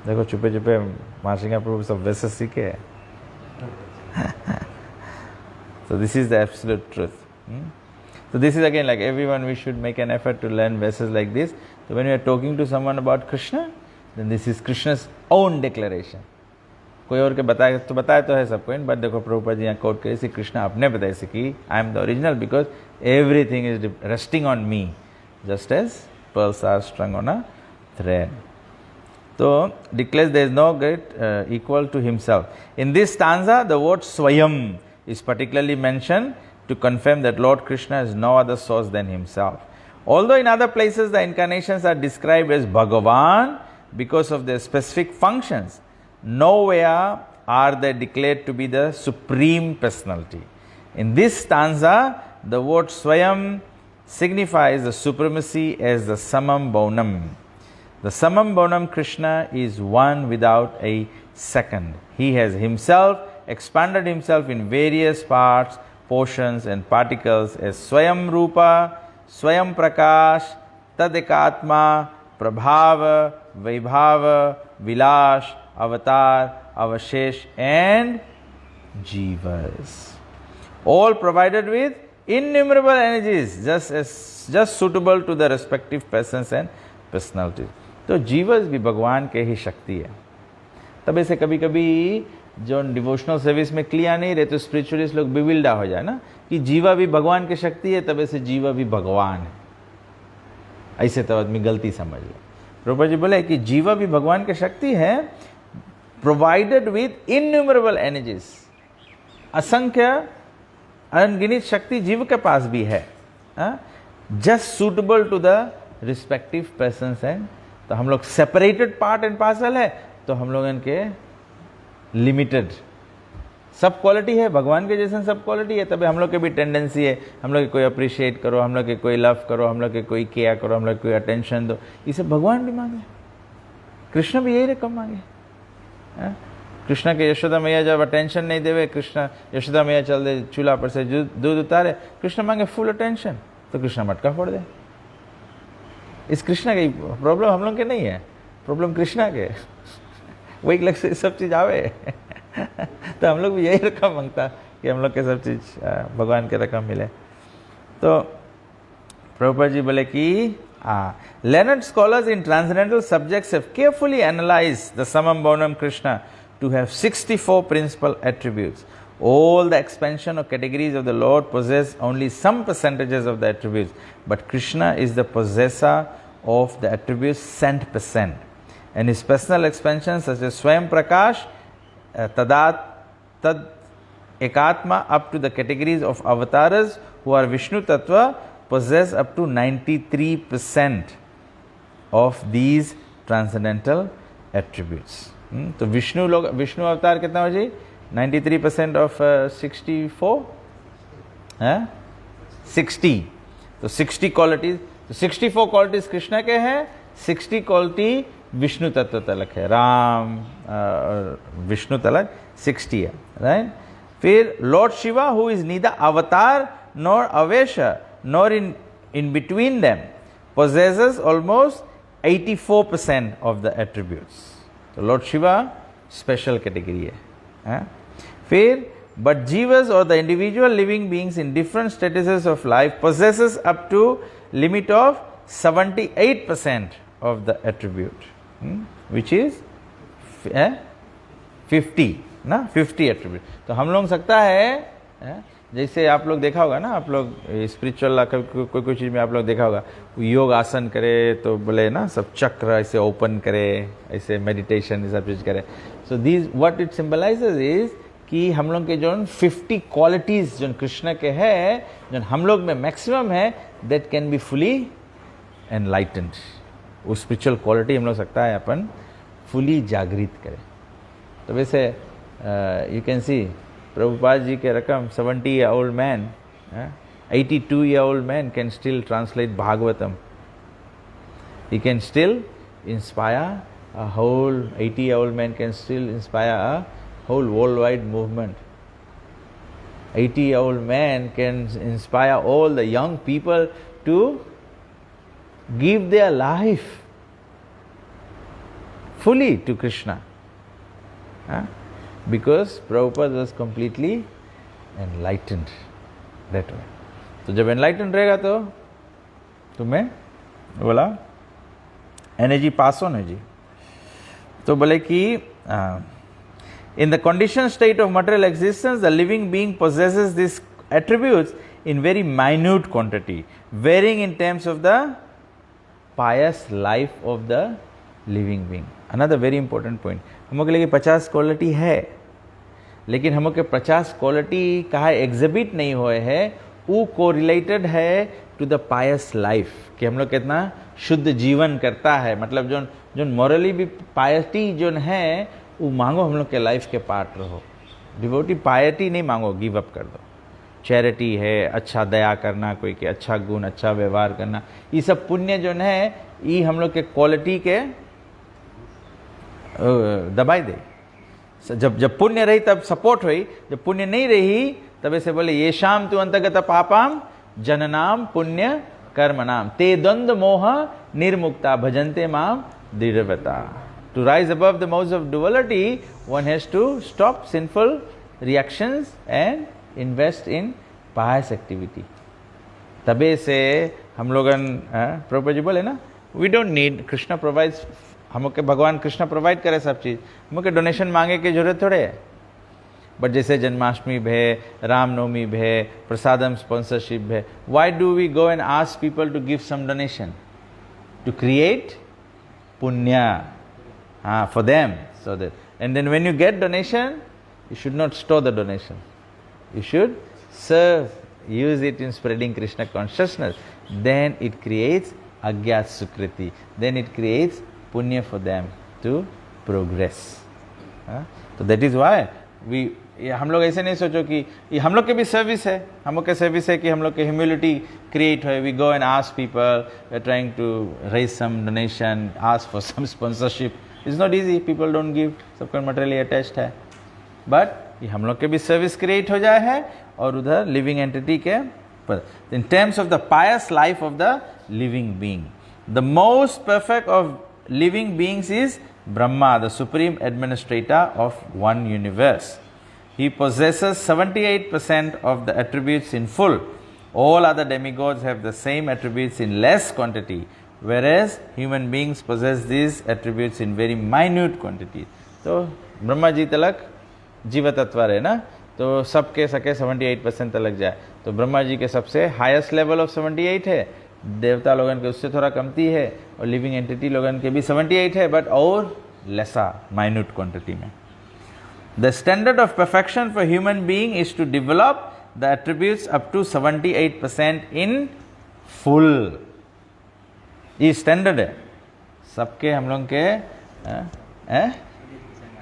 Speaker 1: देखो चुपे चुपे माशिंगा प्रभु सब वैसे सीखे है। So this is the absolute truth. So this is again like everyone, we should make an effort to learn verses like this. So when we are talking to someone about Krishna, then this is Krishna's own declaration. कोई और के बताए तो है सबको, but देखो प्रभुपाद जी यहाँ coat करे, कृष्णा अपने बताए से कि I am the original because everything is resting on me just as pearls are strung on a thread. So declares there is no great equal to himself. In this stanza, the word Swayam is particularly mentioned to confirm that Lord Krishna is no other source than himself. Although in other places the incarnations are described as Bhagavan because of their specific functions, nowhere are they declared to be the supreme personality. In this stanza, the word Swayam signifies the supremacy as the Samam Bhaunam. The Samam Bhaunam Krishna is one without a second. He has himself expanded himself in various parts, portions and particles as Swayam Rupa, Swayam Prakash, Tadekatma, Prabhava, Vaibhava, Vilash, Avatar, Avashesh and Jivas. All provided with innumerable energies just suitable to the respective persons and personalities. तो जीवस भी भगवान के ही शक्ति है। तब ऐसे कभी कभी जो डिवोशनल सर्विस में क्लियर नहीं रहे तो स्पिरिचुअलिस्ट लोग बिविल्डा हो जाए ना कि जीवा भी भगवान की शक्ति है, तब ऐसे जीवा भी भगवान है, ऐसे तब आदमी गलती समझ ले। प्रभुपाद जी बोले कि जीवा भी भगवान की शक्ति है, प्रोवाइडेड विद इन्यूमरेबल एनर्जीज, असंख्य अनगिनत शक्ति जीव के पास भी है, just suitable to the respective persons and. तो हम लोग सेपरेटेड पार्ट एंड पार्सल है, तो हम लोग इनके लिमिटेड। सब क्वालिटी है, भगवान के जैसे सब क्वालिटी है, तभी हम लोग के भी टेंडेंसी है, हम लोग के कोई अप्रिशिएट करो, हम लोग के कोई लव करो, हम लोग के कोई केयर करो, हम लोग कोई अटेंशन दो, ये सब भगवान भी मांगे, कृष्ण भी यही रकम मांगे। कृष्ण के यशोदा मैया जब अटेंशन नहीं देवे, कृष्ण यशोदा मैया चल दे चूल्हा पर से दूध उतारे, कृष्ण मांगे फुल अटेंशन, तो कृष्ण मटका फोड़ दे। इस कृष्ण की प्रॉब्लम हम लोग के नहीं है, प्रॉब्लम कृष्णा के। वही लग से सब चीज़ आवे तो हम लोग भी यही रकम मांगता कि हम लोग के सब चीज़ भगवान के रकम मिले। तो प्रभुपाद जी बोले कि learned scholars in transcendental subjects have carefully analyzed the Samam Bonam Krishna to have 64 principal attributes. All the expansion or categories of the Lord possess only some percentages of the attributes, but Krishna is the possessor of the attributes 100%. And his personal expansions such as Swayam Prakash, Tad Ekatma up to the categories of avatars who are Vishnu Tattva possess up to 93% of these transcendental attributes. तो विष्णु अवतार कितना हो जी? 93% of 64 है 60, तो 60 qualities, तो 64 qualities Krishna के हैं, 60 quality Vishnu तत्व तलक है, राम विष्णु तलक 60 है, राइट। फिर Lord Shiva who is neither avatar nor avesha nor in between them possesses almost 84% of the attributes. So Lord Shiva special category है। फिर but jivas or the individual living beings in different statuses of life possesses up to limit of 78% of the attribute, which is 50 ना, 50 attribute। तो हम लोग सकता है जैसे आप लोग देखा होगा ना, आप लोग स्पिरिचुअल कोई चीज़ में आप लोग देखा होगा, योग आसन करे तो बोले ना सब चक्र ऐसे ओपन करे, ऐसे मेडिटेशन सब चीज़ करे। So these what it symbolises is कि हम लोग के जो 50 क्वालिटीज़ जो कृष्ण के है, जो हम लोग में मैक्सिमम है, that can be fully enlightened. वो स्पिरिचुअल क्वालिटी हम लोग सकता है अपन फुली जागृत करें। तो वैसे you can see Prabhupada ji ke rakam 70-year-old man, 82-year-old man can still translate Bhagavatam. He can still inspire a whole 80-year-old man can still inspire a whole worldwide movement. 80-year-old man can inspire all the young people to give their life fully to Krishna. Because Prabhupada was completely enlightened that way. तो जब enlightened रहेगा तो तुम्हें बोला energy pass on है जी। तो बोले कि in the conditioned state of material existence, the living being possesses these attributes in very minute quantity, varying in terms of the pious life of the living being. Another very important point. हम लोग के लिए 50 quality है, लेकिन हम लोग के 50 quality कहा एग्जिबिट नहीं हुए हैं, वो कोरिलेटेड है टू द पायस लाइफ, कि हम लोग कितना शुद्ध जीवन करता है। मतलब जो मॉरली भी पायटी जो है वो मांगो, हम लोग के लाइफ के पार्ट रहो। डिवोटी पायटी नहीं मांगो, गिव अप कर दो। चैरिटी है, अच्छा दया करना, कोई के अच्छा गुण, अच्छा व्यवहार करना, ये सब पुण्य जो है ये हम लोग के क्वालिटी के दबाई दे। जब पुण्य रही तब सपोर्ट हुई, जब पुण्य नहीं रही तब ऐसे बोले ये शाम तु अंतर्गत पापाम जननाम पुण्य कर्म नाम ते द्वंद्व मोह निर्मुक्ता भजन्ते माम दृढ़वता। To rise above the modes of duality, one has to stop sinful reactions and invest in pious activity. तबे से हम लोगन प्रभुपाद जी बोले ना, we don't need, Krishna provides, हम लोग के भगवान कृष्ण प्रोवाइड करे सब चीज़, हम लोग के डोनेशन मांगे की जरूरत थोड़े है। बट जैसे जन्माष्टमी भे, रामनवमी भे, प्रसादम स्पॉन्सरशिप भे, why do we go and ask people to give some donation? To create punya for them, so that, and then when you get donation, you should not store the donation. You should serve, use it in spreading Krishna consciousness. Then it creates agyat sukriti. Then it creates punya for them to progress. तो तो that is why we, हम लोग ऐसे नहीं सोचो कि ये हम लोग के भी सर्विस है, हम लोग के सर्विस है कि हम लोग के ह्यूमिलिटी क्रिएट हो, we go and ask people, we are trying to raise some donation, ask for some sponsorship, it's not easy, people don't give, सबका मटेरियली अटैच्ड है, बट ये हम लोग के भी सर्विस क्रिएट हो जाए है और उधर लिविंग एंटिटी के in terms of the pious life of the living being, the most perfect of living beings is Brahma, the supreme administrator of one universe. He possesses 78% of the attributes in full. All other demigods have the same attributes in less quantity, whereas human beings possess these attributes in very minute quantities. तो ब्रह्मा जी तलक जीव तत्व रहे ना, तो सबके सके 78% तलक जाए, तो ब्रह्मा जी के सबसे हाईएस्ट लेवल ऑफ 78 है, देवता लोगन के उससे थोड़ा कमती है, और लिविंग एंटिटी लोगन के भी 78 है, बट और लेसा माइन्यूट क्वांटिटी में. The standard of perfection for human being is to develop the attributes up to 78% in full. ये स्टैंडर्ड है सबके, हम लोग के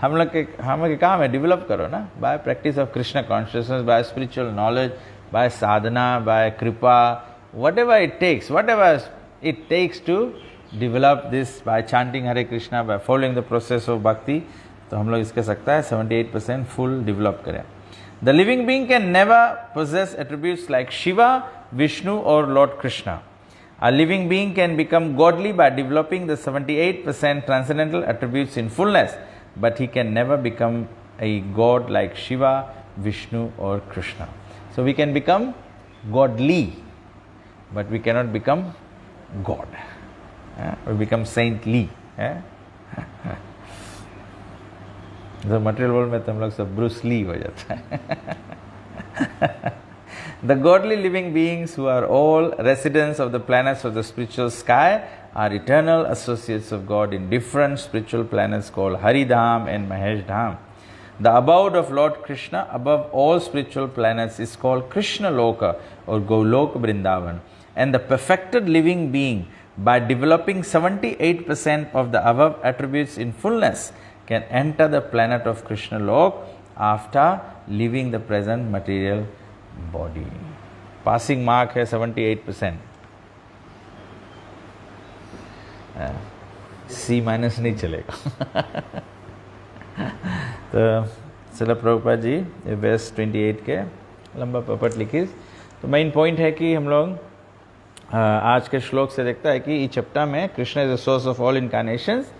Speaker 1: हम लोग के काम है डेवलप करो ना, by practice of Krishna consciousness, by spiritual knowledge, by sadhana, by kripa, whatever it takes to develop this, by chanting Hare Krishna, by following the process of bhakti, तो हम लोग इसके सकता है 78% full develop करें. The living being can never possess attributes like Shiva, Vishnu or Lord Krishna. A living being can become godly by developing the 78% transcendental attributes in fullness, but he can never become a god like Shiva, Vishnu or Krishna. So we can become godly, but we cannot become God, or become saintly. The material world में तो हम लोग सब Bruce Lee हो जाता है. The godly living beings who are all residents of the planets of the spiritual sky are eternal associates of God in different spiritual planets called Haridham and Mahesh Dham. The abode of Lord Krishna above all spiritual planets is called Krishna Loka or Golok Vrindavan. And the perfected living being, by developing 78% of the above attributes in fullness, can enter the planet of Krishna Lok after leaving the present material body. Passing mark है 78%. C minus नहीं चलेगा. तो श्रील प्रभुपाद जी verse 28 के लंबा puppet लिखी. तो main point है कि हम लोग आज के श्लोक से देखता है कि इस चैप्टर में Krishna is the source of all incarnations.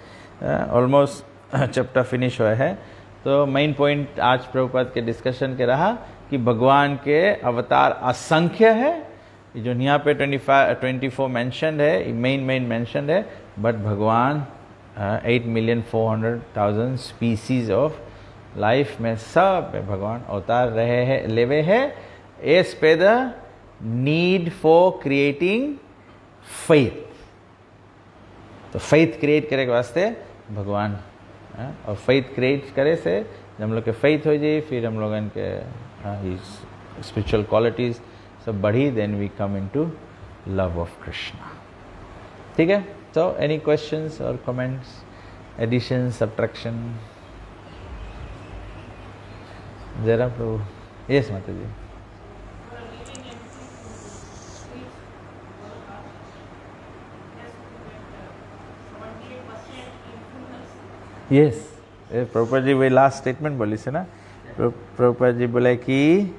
Speaker 1: Almost chapter finish हुआ है. तो मेन पॉइंट आज प्रभुपाद के डिस्कशन के रहा कि भगवान के अवतार असंख्य है, जो यहाँ पे 24 मेंशन है, मेन मेंशन है, बट भगवान 8,400,000 स्पीसीज ऑफ लाइफ में सब भगवान अवतार रहे हैं, लेवे है एज पे the need for creating faith. तो फेथ क्रिएट करे के वास्ते भगवान, और फेथ क्रिएट करे से जब हम लोग के फेथ हो जाए, फिर हम लोग के स्पिरिचुअल क्वालिटीज सब बढ़ी, then we come into love of Krishna. ठीक है. तो एनी क्वेश्चंस और कमेंट्स, एडिशन, सब्ट्रैक्शन? जरा प्रभु. यस माता जी. यस, प्रभुपाद जी वही लास्ट स्टेटमेंट बोली से ना. प्रभुपाद जी बोले कि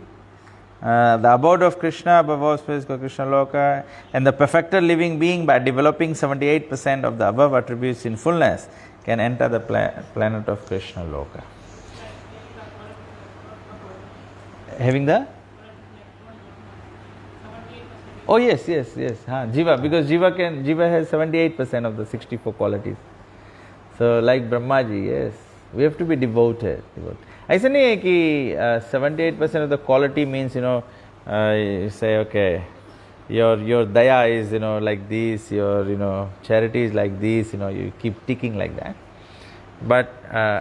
Speaker 1: the abode of Krishna above all spirits called Krishna Loka, and the perfected living being by developing 78% of the above attributes in fullness can enter the planet of Krishna Loka. Having the? Oh yes. Jiva, because Jiva has 78% of the 64 qualities. So like Brahma ji, yes, we have to be devoted. ऐसा नहीं है कि 78% of the quality means, you say, okay, your daya is, like this, your, charity is like this, you keep ticking like that. But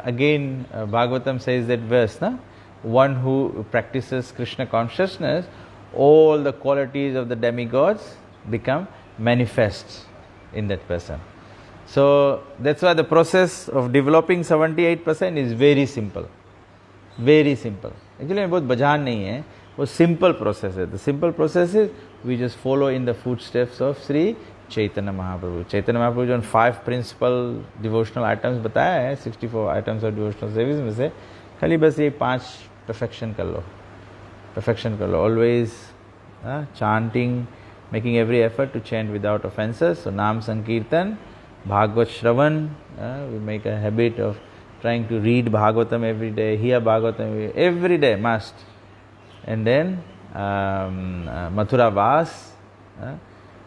Speaker 1: again, Bhagavatam says that verse, na? One who practices Krishna consciousness, all the qualities of the demigods become manifest in that person. So that's why the process of developing 78% is very simple. Very simple. Actually बहुत बजान नहीं है, वो simple process है. The simple process is we just follow in the footsteps of Shri Chaitanya Mahaprabhu. Chaitanya Mahaprabhu जो 5 principal devotional items बताया है, 64 items of devotional service में से खाली बस ये 5 परफेक्शन कर लो. Always chanting, making every effort to chant without offenses. So Nam Sankirtan, Bhagavad Shravan, we make a habit of trying to read Bhagavatam every day, hear Bhagavatam every day, must. And then Mathura Vas,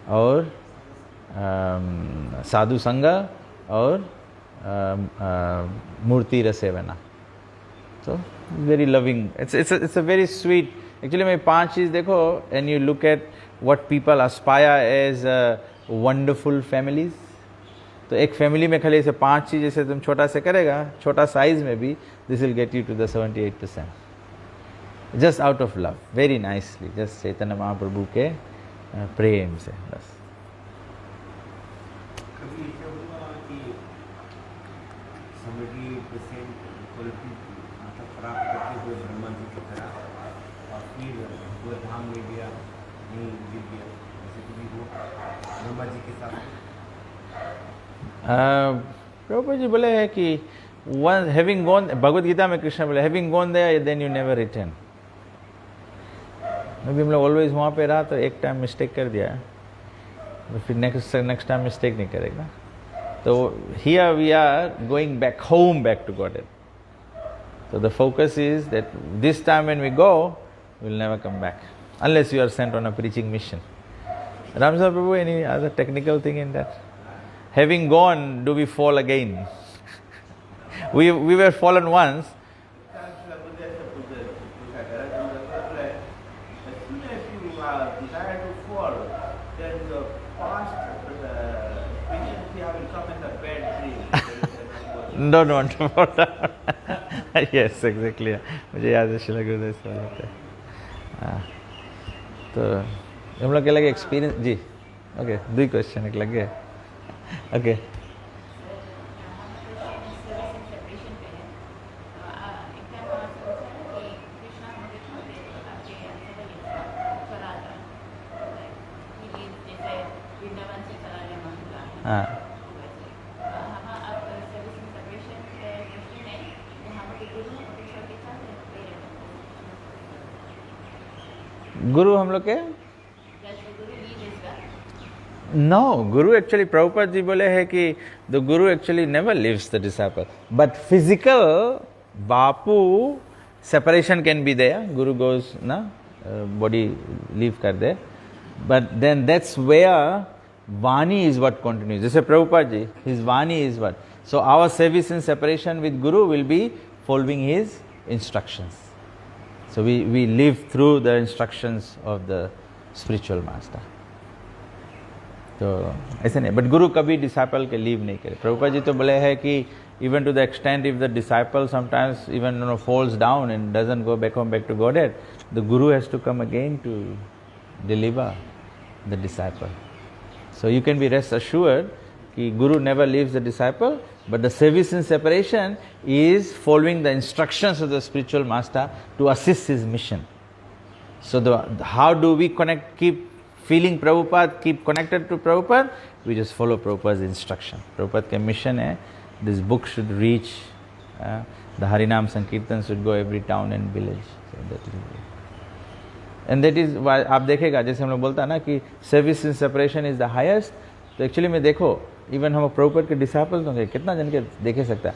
Speaker 1: और साधु संगा और मूर्ति रसेवना. So very loving. It's a very sweet. Actually मैं 5 चीज़ देखो, and you look at what people aspire as wonderful families. तो एक family में खाली ऐसे 5 चीज़ जैसे तुम छोटा से करेगा, छोटा साइज में भी, this will get you to the 78%. Just out of love, very nicely, just Chaitanya Mahaprabhu के प्रेम से बस.
Speaker 2: कभी ऐसा हुआ कि somebody the same quality मतलब प्राप्त करते हुए ब्रह्मा जी की तरह और फिर वो धाम में गया, नहीं गिर गया, जैसे कभी वो ब्रह्मा जी के साथ.
Speaker 1: प्रभुपाद जी बोले हैं कि once having gone, Bhagavad Gita में कृष्ण बोले having gone there then you never return. अभी हम लोग ऑलवेज वहाँ पे रहा तो एक टाइम मिस्टेक कर दिया, फिर नेक्स्ट टाइम मिस्टेक नहीं करेगा. तो here we are going back home, back to Godhead. So the focus is that this time when we go, we will never come back unless you are sent on a preaching mission. Ramsar Prabhu, any other technical thing in that? Having gone, do we fall again? we were fallen once. Don't want to fall down. Yes, exactly. मुझे याद है शिला गुरुदेव से बोलते हैं. तो हम लोग के लगे एक्सपीरियंस जी. ओके, 2 क्वेश्चन एक लगे. ओके. हाँ. गुरु हम लोग के नो गुरु एक्चुअली प्रभुपाद जी बोले हैं कि the guru actually never leaves the disciple but physical बापू separation can be there. Guru goes ना बॉडी लीव कर दे, but then that's where vani is what continues. जैसे Prabhupada ji, his vani is what. So our service in separation with guru will be following his instructions. So we live through the instructions of the spiritual master. तो ऐसे नहीं, but गुरु कभी disciple के leave नहीं करे. प्रभुपाद जी तो बोले हैं कि even to the extent if the disciple sometimes even falls down and doesn't go back home back to Godhead, the guru has to come again to deliver the disciple. So you can be rest assured कि guru never leaves the disciple, but the service in separation is following the instructions of the spiritual master to assist his mission. So how do we connect, keep feeling Prabhupada, keep connected to Prabhupada? We just follow Prabhupada's instruction. Prabhupada ka mission hai, this book should reach, the Harinam Sankirtan should go every town and village. So that is it. And that is why आप देखेगा जैसे हम लोग बोलता है ना कि service in separation is the highest. तो एक्चुअली में देखो इवन हम प्रभुपाद के डिसाइपल्स होंगे, कितना जन के देखे सकता है.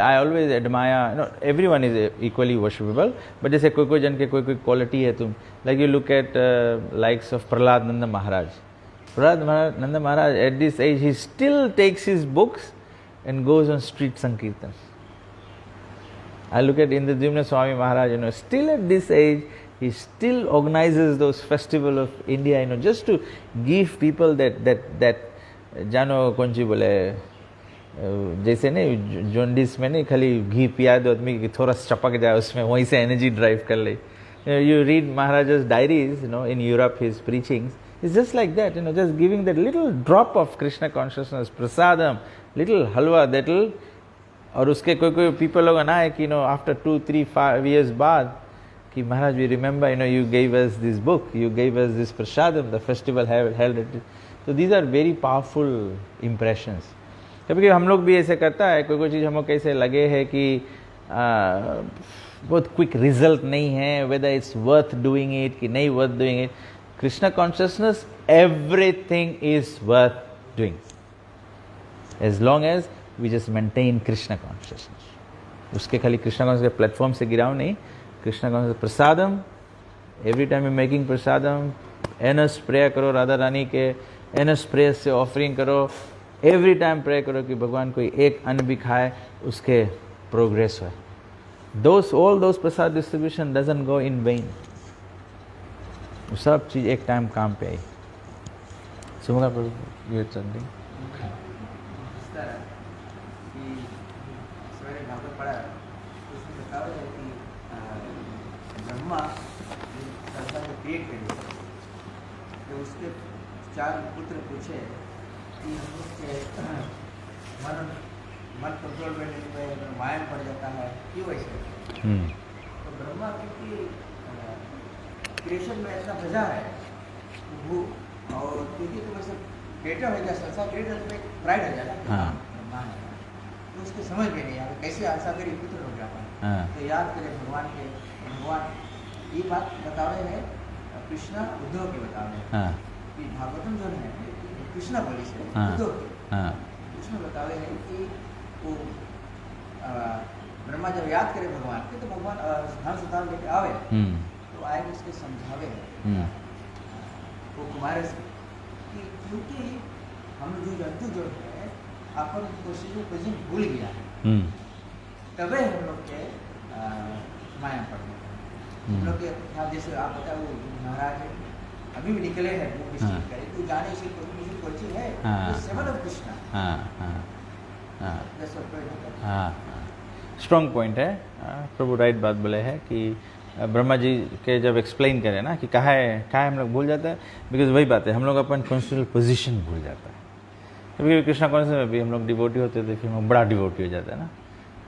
Speaker 1: I always admire, everyone is equally worshipable, but जैसे कोई कोई जन के कोई कोई क्वालिटी है. तुम like you look at likes of Prahlad Nanda Maharaj. Prahlad Nanda Maharaj at this age he still takes his books and goes on street sankirtan. I look at Indradyumna Swami Maharaj, still at this age, he still organizes those festivals of India, just to give people that जानो कौन सी बोले जैसे नहीं jaundice में नहीं खाली घी पिया दो आदमी कि थोड़ा चपक जाए उसमें, वहीं से एनर्जी ड्राइव कर ले. You read Maharaja's diaries, in Europe, his preachings, it's just like that, just giving that little drop of Krishna consciousness, prasadam, little halwa that will और उसके कोई कोई पीपल लोग ना है कि आफ्टर 2-3-5 years बाद कि Maharaj we remember you gave us this book, you gave us this prasadam, the festival held it. So these are very powerful impressions. कभी कभी हम लोग भी ऐसे करता है, कोई चीज़ हमको कैसे लगे है कि बहुत क्विक रिजल्ट नहीं है, whether it's worth doing it कि नहीं worth doing it. Krishna consciousness, everything is worth doing as long as we just maintain Krishna consciousness. उसके खाली कृष्णा कॉन्शियस के प्लेटफॉर्म से गिराओ नहीं, Krishna conscious prasadam, every time you making prasadam, earnest prayer करो राधा रानी के, एनस प्रेयर से ऑफरिंग करो, एवरी टाइम प्रे करो कि भगवान कोई एक अन्न भी खाए उसके प्रोग्रेस हो. All those Prasad distribution doesn't go in when. वो सब चीज़ एक टाइम काम पे आई. सुमगा प्रभु ये चंदी
Speaker 3: ब्रह्मा संसार को क्रिएट करें तो उसके 4 पुत्र पूछे कि मन कंट्रोल करने में माया पड़ जाता है, क्यों ऐसे? तो ब्रह्मा क्योंकि क्रिएशन में इतना मजा है वो, और क्योंकि तो वैसे क्रिएटर हो गया, संसार क्रिएटर में प्राइड हो जाएगा.
Speaker 1: हाँ.
Speaker 3: ब्रह्मा है तो उसको समझ में नहीं आया कैसे आशा करी पुत्र हो जाता है.
Speaker 1: हाँ.
Speaker 3: तो याद करें भगवान ये बात बता रहे हैं कृष्णा उद्धव के बता रहे हैं.
Speaker 1: हाँ.
Speaker 3: कि भागवतम जो है कृष्णा बोली से
Speaker 1: हाँ.
Speaker 3: उद्धव के
Speaker 1: हाँ.
Speaker 3: कृष्ण बता रहे हैं कि वो ब्रह्मा जब याद करे भगवान के तो भगवान धन सुधार लेके आवे तो आएंगे उसके समझावे वो कुमार से कि क्योंकि हम जो जंतु जो है अपन कोशिशों को जिन भूल गया है तबे हम लोग के माया पड़ने हम लोग के ख्याल जैसे आप बताओ वो महाराज है अभी भी निकले हैं वो विश्व करे तो जाने से कोई है तो seven of Krishna.
Speaker 1: Strong point है. प्रभु राइट बात बोले हैं कि ब्रह्मा जी के जब एक्सप्लेन करें ना कि कहाँ है हम लोग भूल जाता है, बिकॉज वही बात है हम लोग अपन कॉन्स्टिट्यूशनल पोजीशन भूल जाता है. कभी कृष्णा कॉन्शियस में भी हम लोग डिवोटी होते थे, फिर हम बड़ा डिवोटी हो जाता है ना.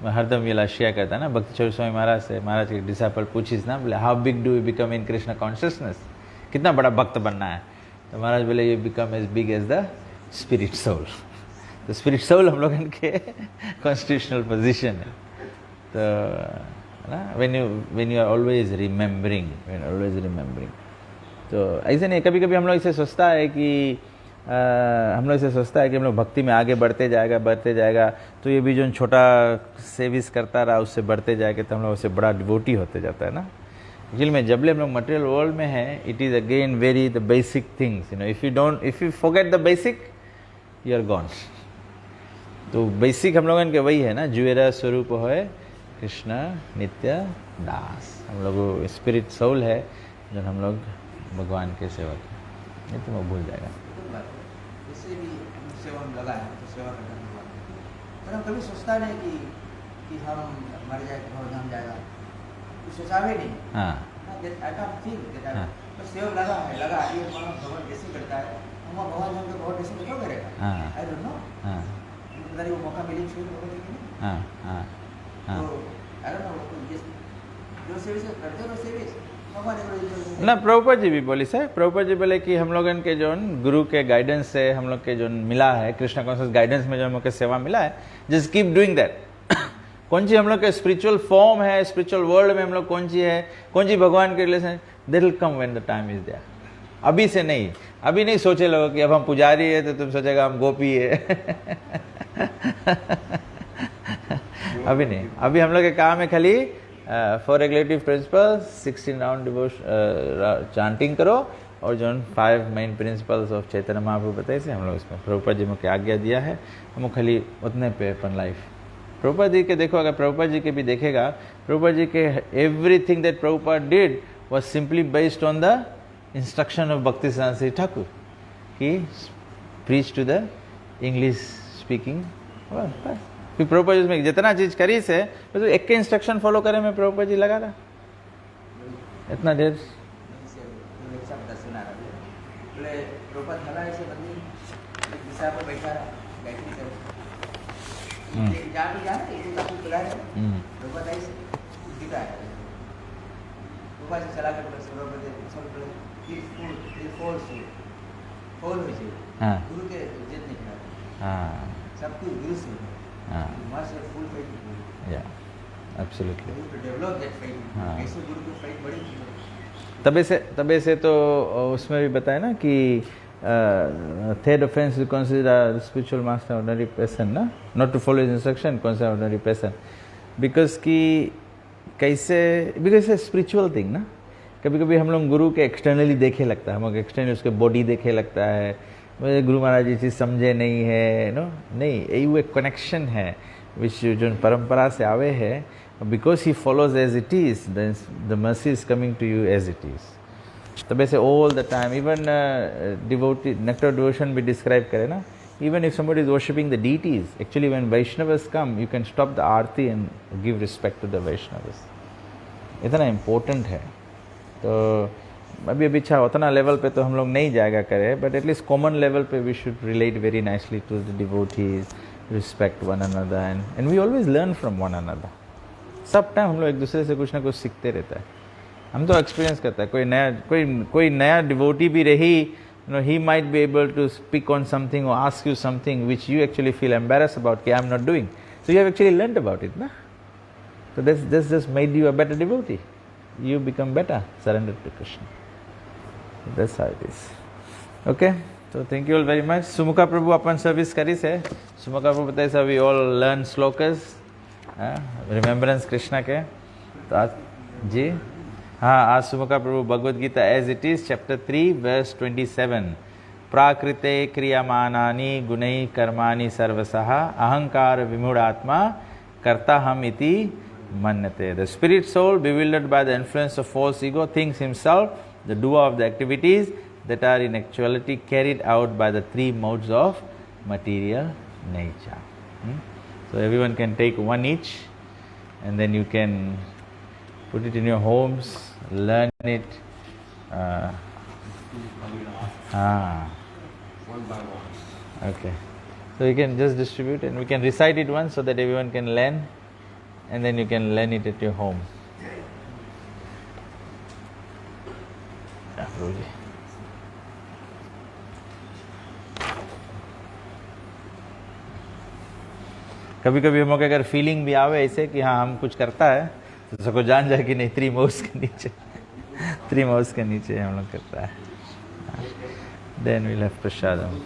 Speaker 1: मैं हरदम ये लाशिया कहता है ना भक्ति चौधरी स्वामी महाराज से, महाराज के डिसाइपल पूछिस ना, बोले how big do you become in Krishna consciousness, कितना बड़ा भक्त बनना है. तो महाराज बोले you become as big as the spirit soul. तो स्पिरिट सोल हम लोग इनके कॉन्स्टिट्यूशनल पोजीशन है. तो ना when you are always remembering, तो ऐसे नहीं, कभी कभी हम लोग इसे सोचता है कि हम लोग भक्ति में आगे बढ़ते जाएगा तो ये भी जो छोटा सेविस करता रहा उससे बढ़ते जाएगा तो हम लोग उससे बड़ा डिवोटी होते जाता है ना. एक्चुअली में जब हम लोग मटेरियल वर्ल्ड में हैं, it is again very the basic things, if you forget the basic you are gone. तो बेसिक हम लोगों के वही है ना, जुएरा स्वरूप है कृष्ण नित्य दास. हम लोग स्पिरिट सोल है जो हम लोग भगवान के सेवक हैं, नहीं तो वो भूल जाएगा.
Speaker 3: इससे भी सेवा में लगा है तो सेवा करना पर हम कभी सोचता नहीं कि हम मर जाए तो भगवान जाएगा, कुछ सोचा भी नहीं.
Speaker 1: हाँ.
Speaker 3: तो सेवा लगा ये भगवान कैसे करता है, हम भगवान हमको बहुत कैसे क्यों करेगा. I don't know. पता नहीं वो मौका मिले शुरू हो गया. तो आई डोंट नो जो सर्विस करते हो सर्विस
Speaker 1: ना. प्रभुपाद जी भी बोली सर, प्रभुपाद जी बोले कि हम लोगन के जो गुरु के गाइडेंस से हम लोग के जो मिला है, कृष्णा कॉन्शियस गाइडेंस में जो हम लोग के सेवा मिला है, जस्ट कीप डूइंग दैट. कौन सी हम लोग के स्पिरिचुअल फॉर्म है, स्पिरिचुअल वर्ल्ड में हम लोग कौन सी है, कौन सी भगवान के relation, that will come when the time is there. अभी से नहीं, अभी नहीं सोचे लोग कि अब हम पुजारी है तो तुम सोचेगा हम गोपी है. अभी नहीं, अभी हम लोग के काम है खाली 4 regulative principles, 16 round devotion chanting करो, और जो 5 main principles of Chaitanya Mahaprabhu बताए से हम लोग इसमें प्रभुपाद जी में क्या आज्ञा दिया है, हम खाली उतने पे अपन लाइफ. प्रभुपाद जी के देखो, अगर प्रभुपाद जी के भी देखेगा, प्रभुपाद जी के everything that Prabhupada did was simply based on the instruction of Bhaktisiddhanta Shri Thakur कि preach to the English speaking. फिर प्रभुपाद जी में जितना चीज करी से तो एक के इंस्ट्रक्शन फॉलो करे में प्रभुपाद जी लगा था इतना देर.
Speaker 3: जहाँ पे जाना एक काफी खुला है लोग बताइए दिखा है वो से चला कर सब फॉल हो जाए
Speaker 1: हाँ
Speaker 3: गुरु के इज्जत नहीं करा
Speaker 1: हाँ
Speaker 3: सब कुछ गुरु से
Speaker 1: हाँ
Speaker 3: मस्ट फुल फाइट
Speaker 1: या absolutely
Speaker 3: to develop that faith
Speaker 1: हाँ।
Speaker 3: कैसे गुरु की फाइट बड़ी थी
Speaker 1: तबे से तो उसमें भी बताया ना कि third offense is considered a spiritual master ordinary person ना not to follow his instruction consider ordinary person because कि कैसे because it's a spiritual thing ना कभी कभी हम लोग गुरु के एक्सटर्नली देखे लगता है हम लोग एक्सटर्नली उसके बॉडी देखे लगता है मुझे गुरु महाराज ये चीज़ समझे नहीं है नो नहीं ये वो एक कनेक्शन है विच जो परंपरा से आवे है because he follows as it is the mercy is coming to you as it is तब ऐसे all the time even devotee nectar devotion भी डिस्क्राइब करे ना even if somebody is worshipping the deities actually when Vaishnavas come you can stop the aarti and give respect to the Vaishnavas इतना important है तो अभी अच्छा उतना level पे तो हम लोग नहीं जाएगा करें बट एटलीस्ट कॉमन लेवल पे we should relate very nicely to the devotees respect one another and we always learn from one another सब टाइम हम लोग एक दूसरे से कुछ ना कुछ सीखते रहता है हम तो एक्सपीरियंस करता है कोई नया डिवोटी भी रही you know he might be able to speak on something or ask you something which you actually feel embarrassed about कि I'm not doing so you have actually learned about it na so this just made you a better devotee you become better surrendered to Krishna that's how it is okay so thank you all very much Sumukha Prabhu upon service करी से Sumukha Prabhu बताए सब we all learn slokas remembrance Krishna के तो आज जी हाँ आज Sumukha Prabhu Bhagavad Gita as it is chapter 3 verse 27 प्राकृते क्रियमाणानि गुणैः कर्माणि सर्वशः अहंकार विमूढ़ात्मा कर्ता हम इति मन्यते the spirit soul bewildered by the influence of false ego thinks himself the doer of the activities that are in actuality carried out by the three modes of material nature so everyone can take one each and then you can put it in your homes, learn it.
Speaker 2: One by one.
Speaker 1: Okay. So you can just distribute and we can recite it once so that everyone can learn and then you can learn it at your home. Yeah, Prabhuji. कभी कभी हम लोग अगर feeling भी आवे ऐसे कि हाँ हम कुछ करता है तो सबको जान जाए कि नहीं 3 माउस के नीचे हम लोग करता है देन वील हैव प्रसादम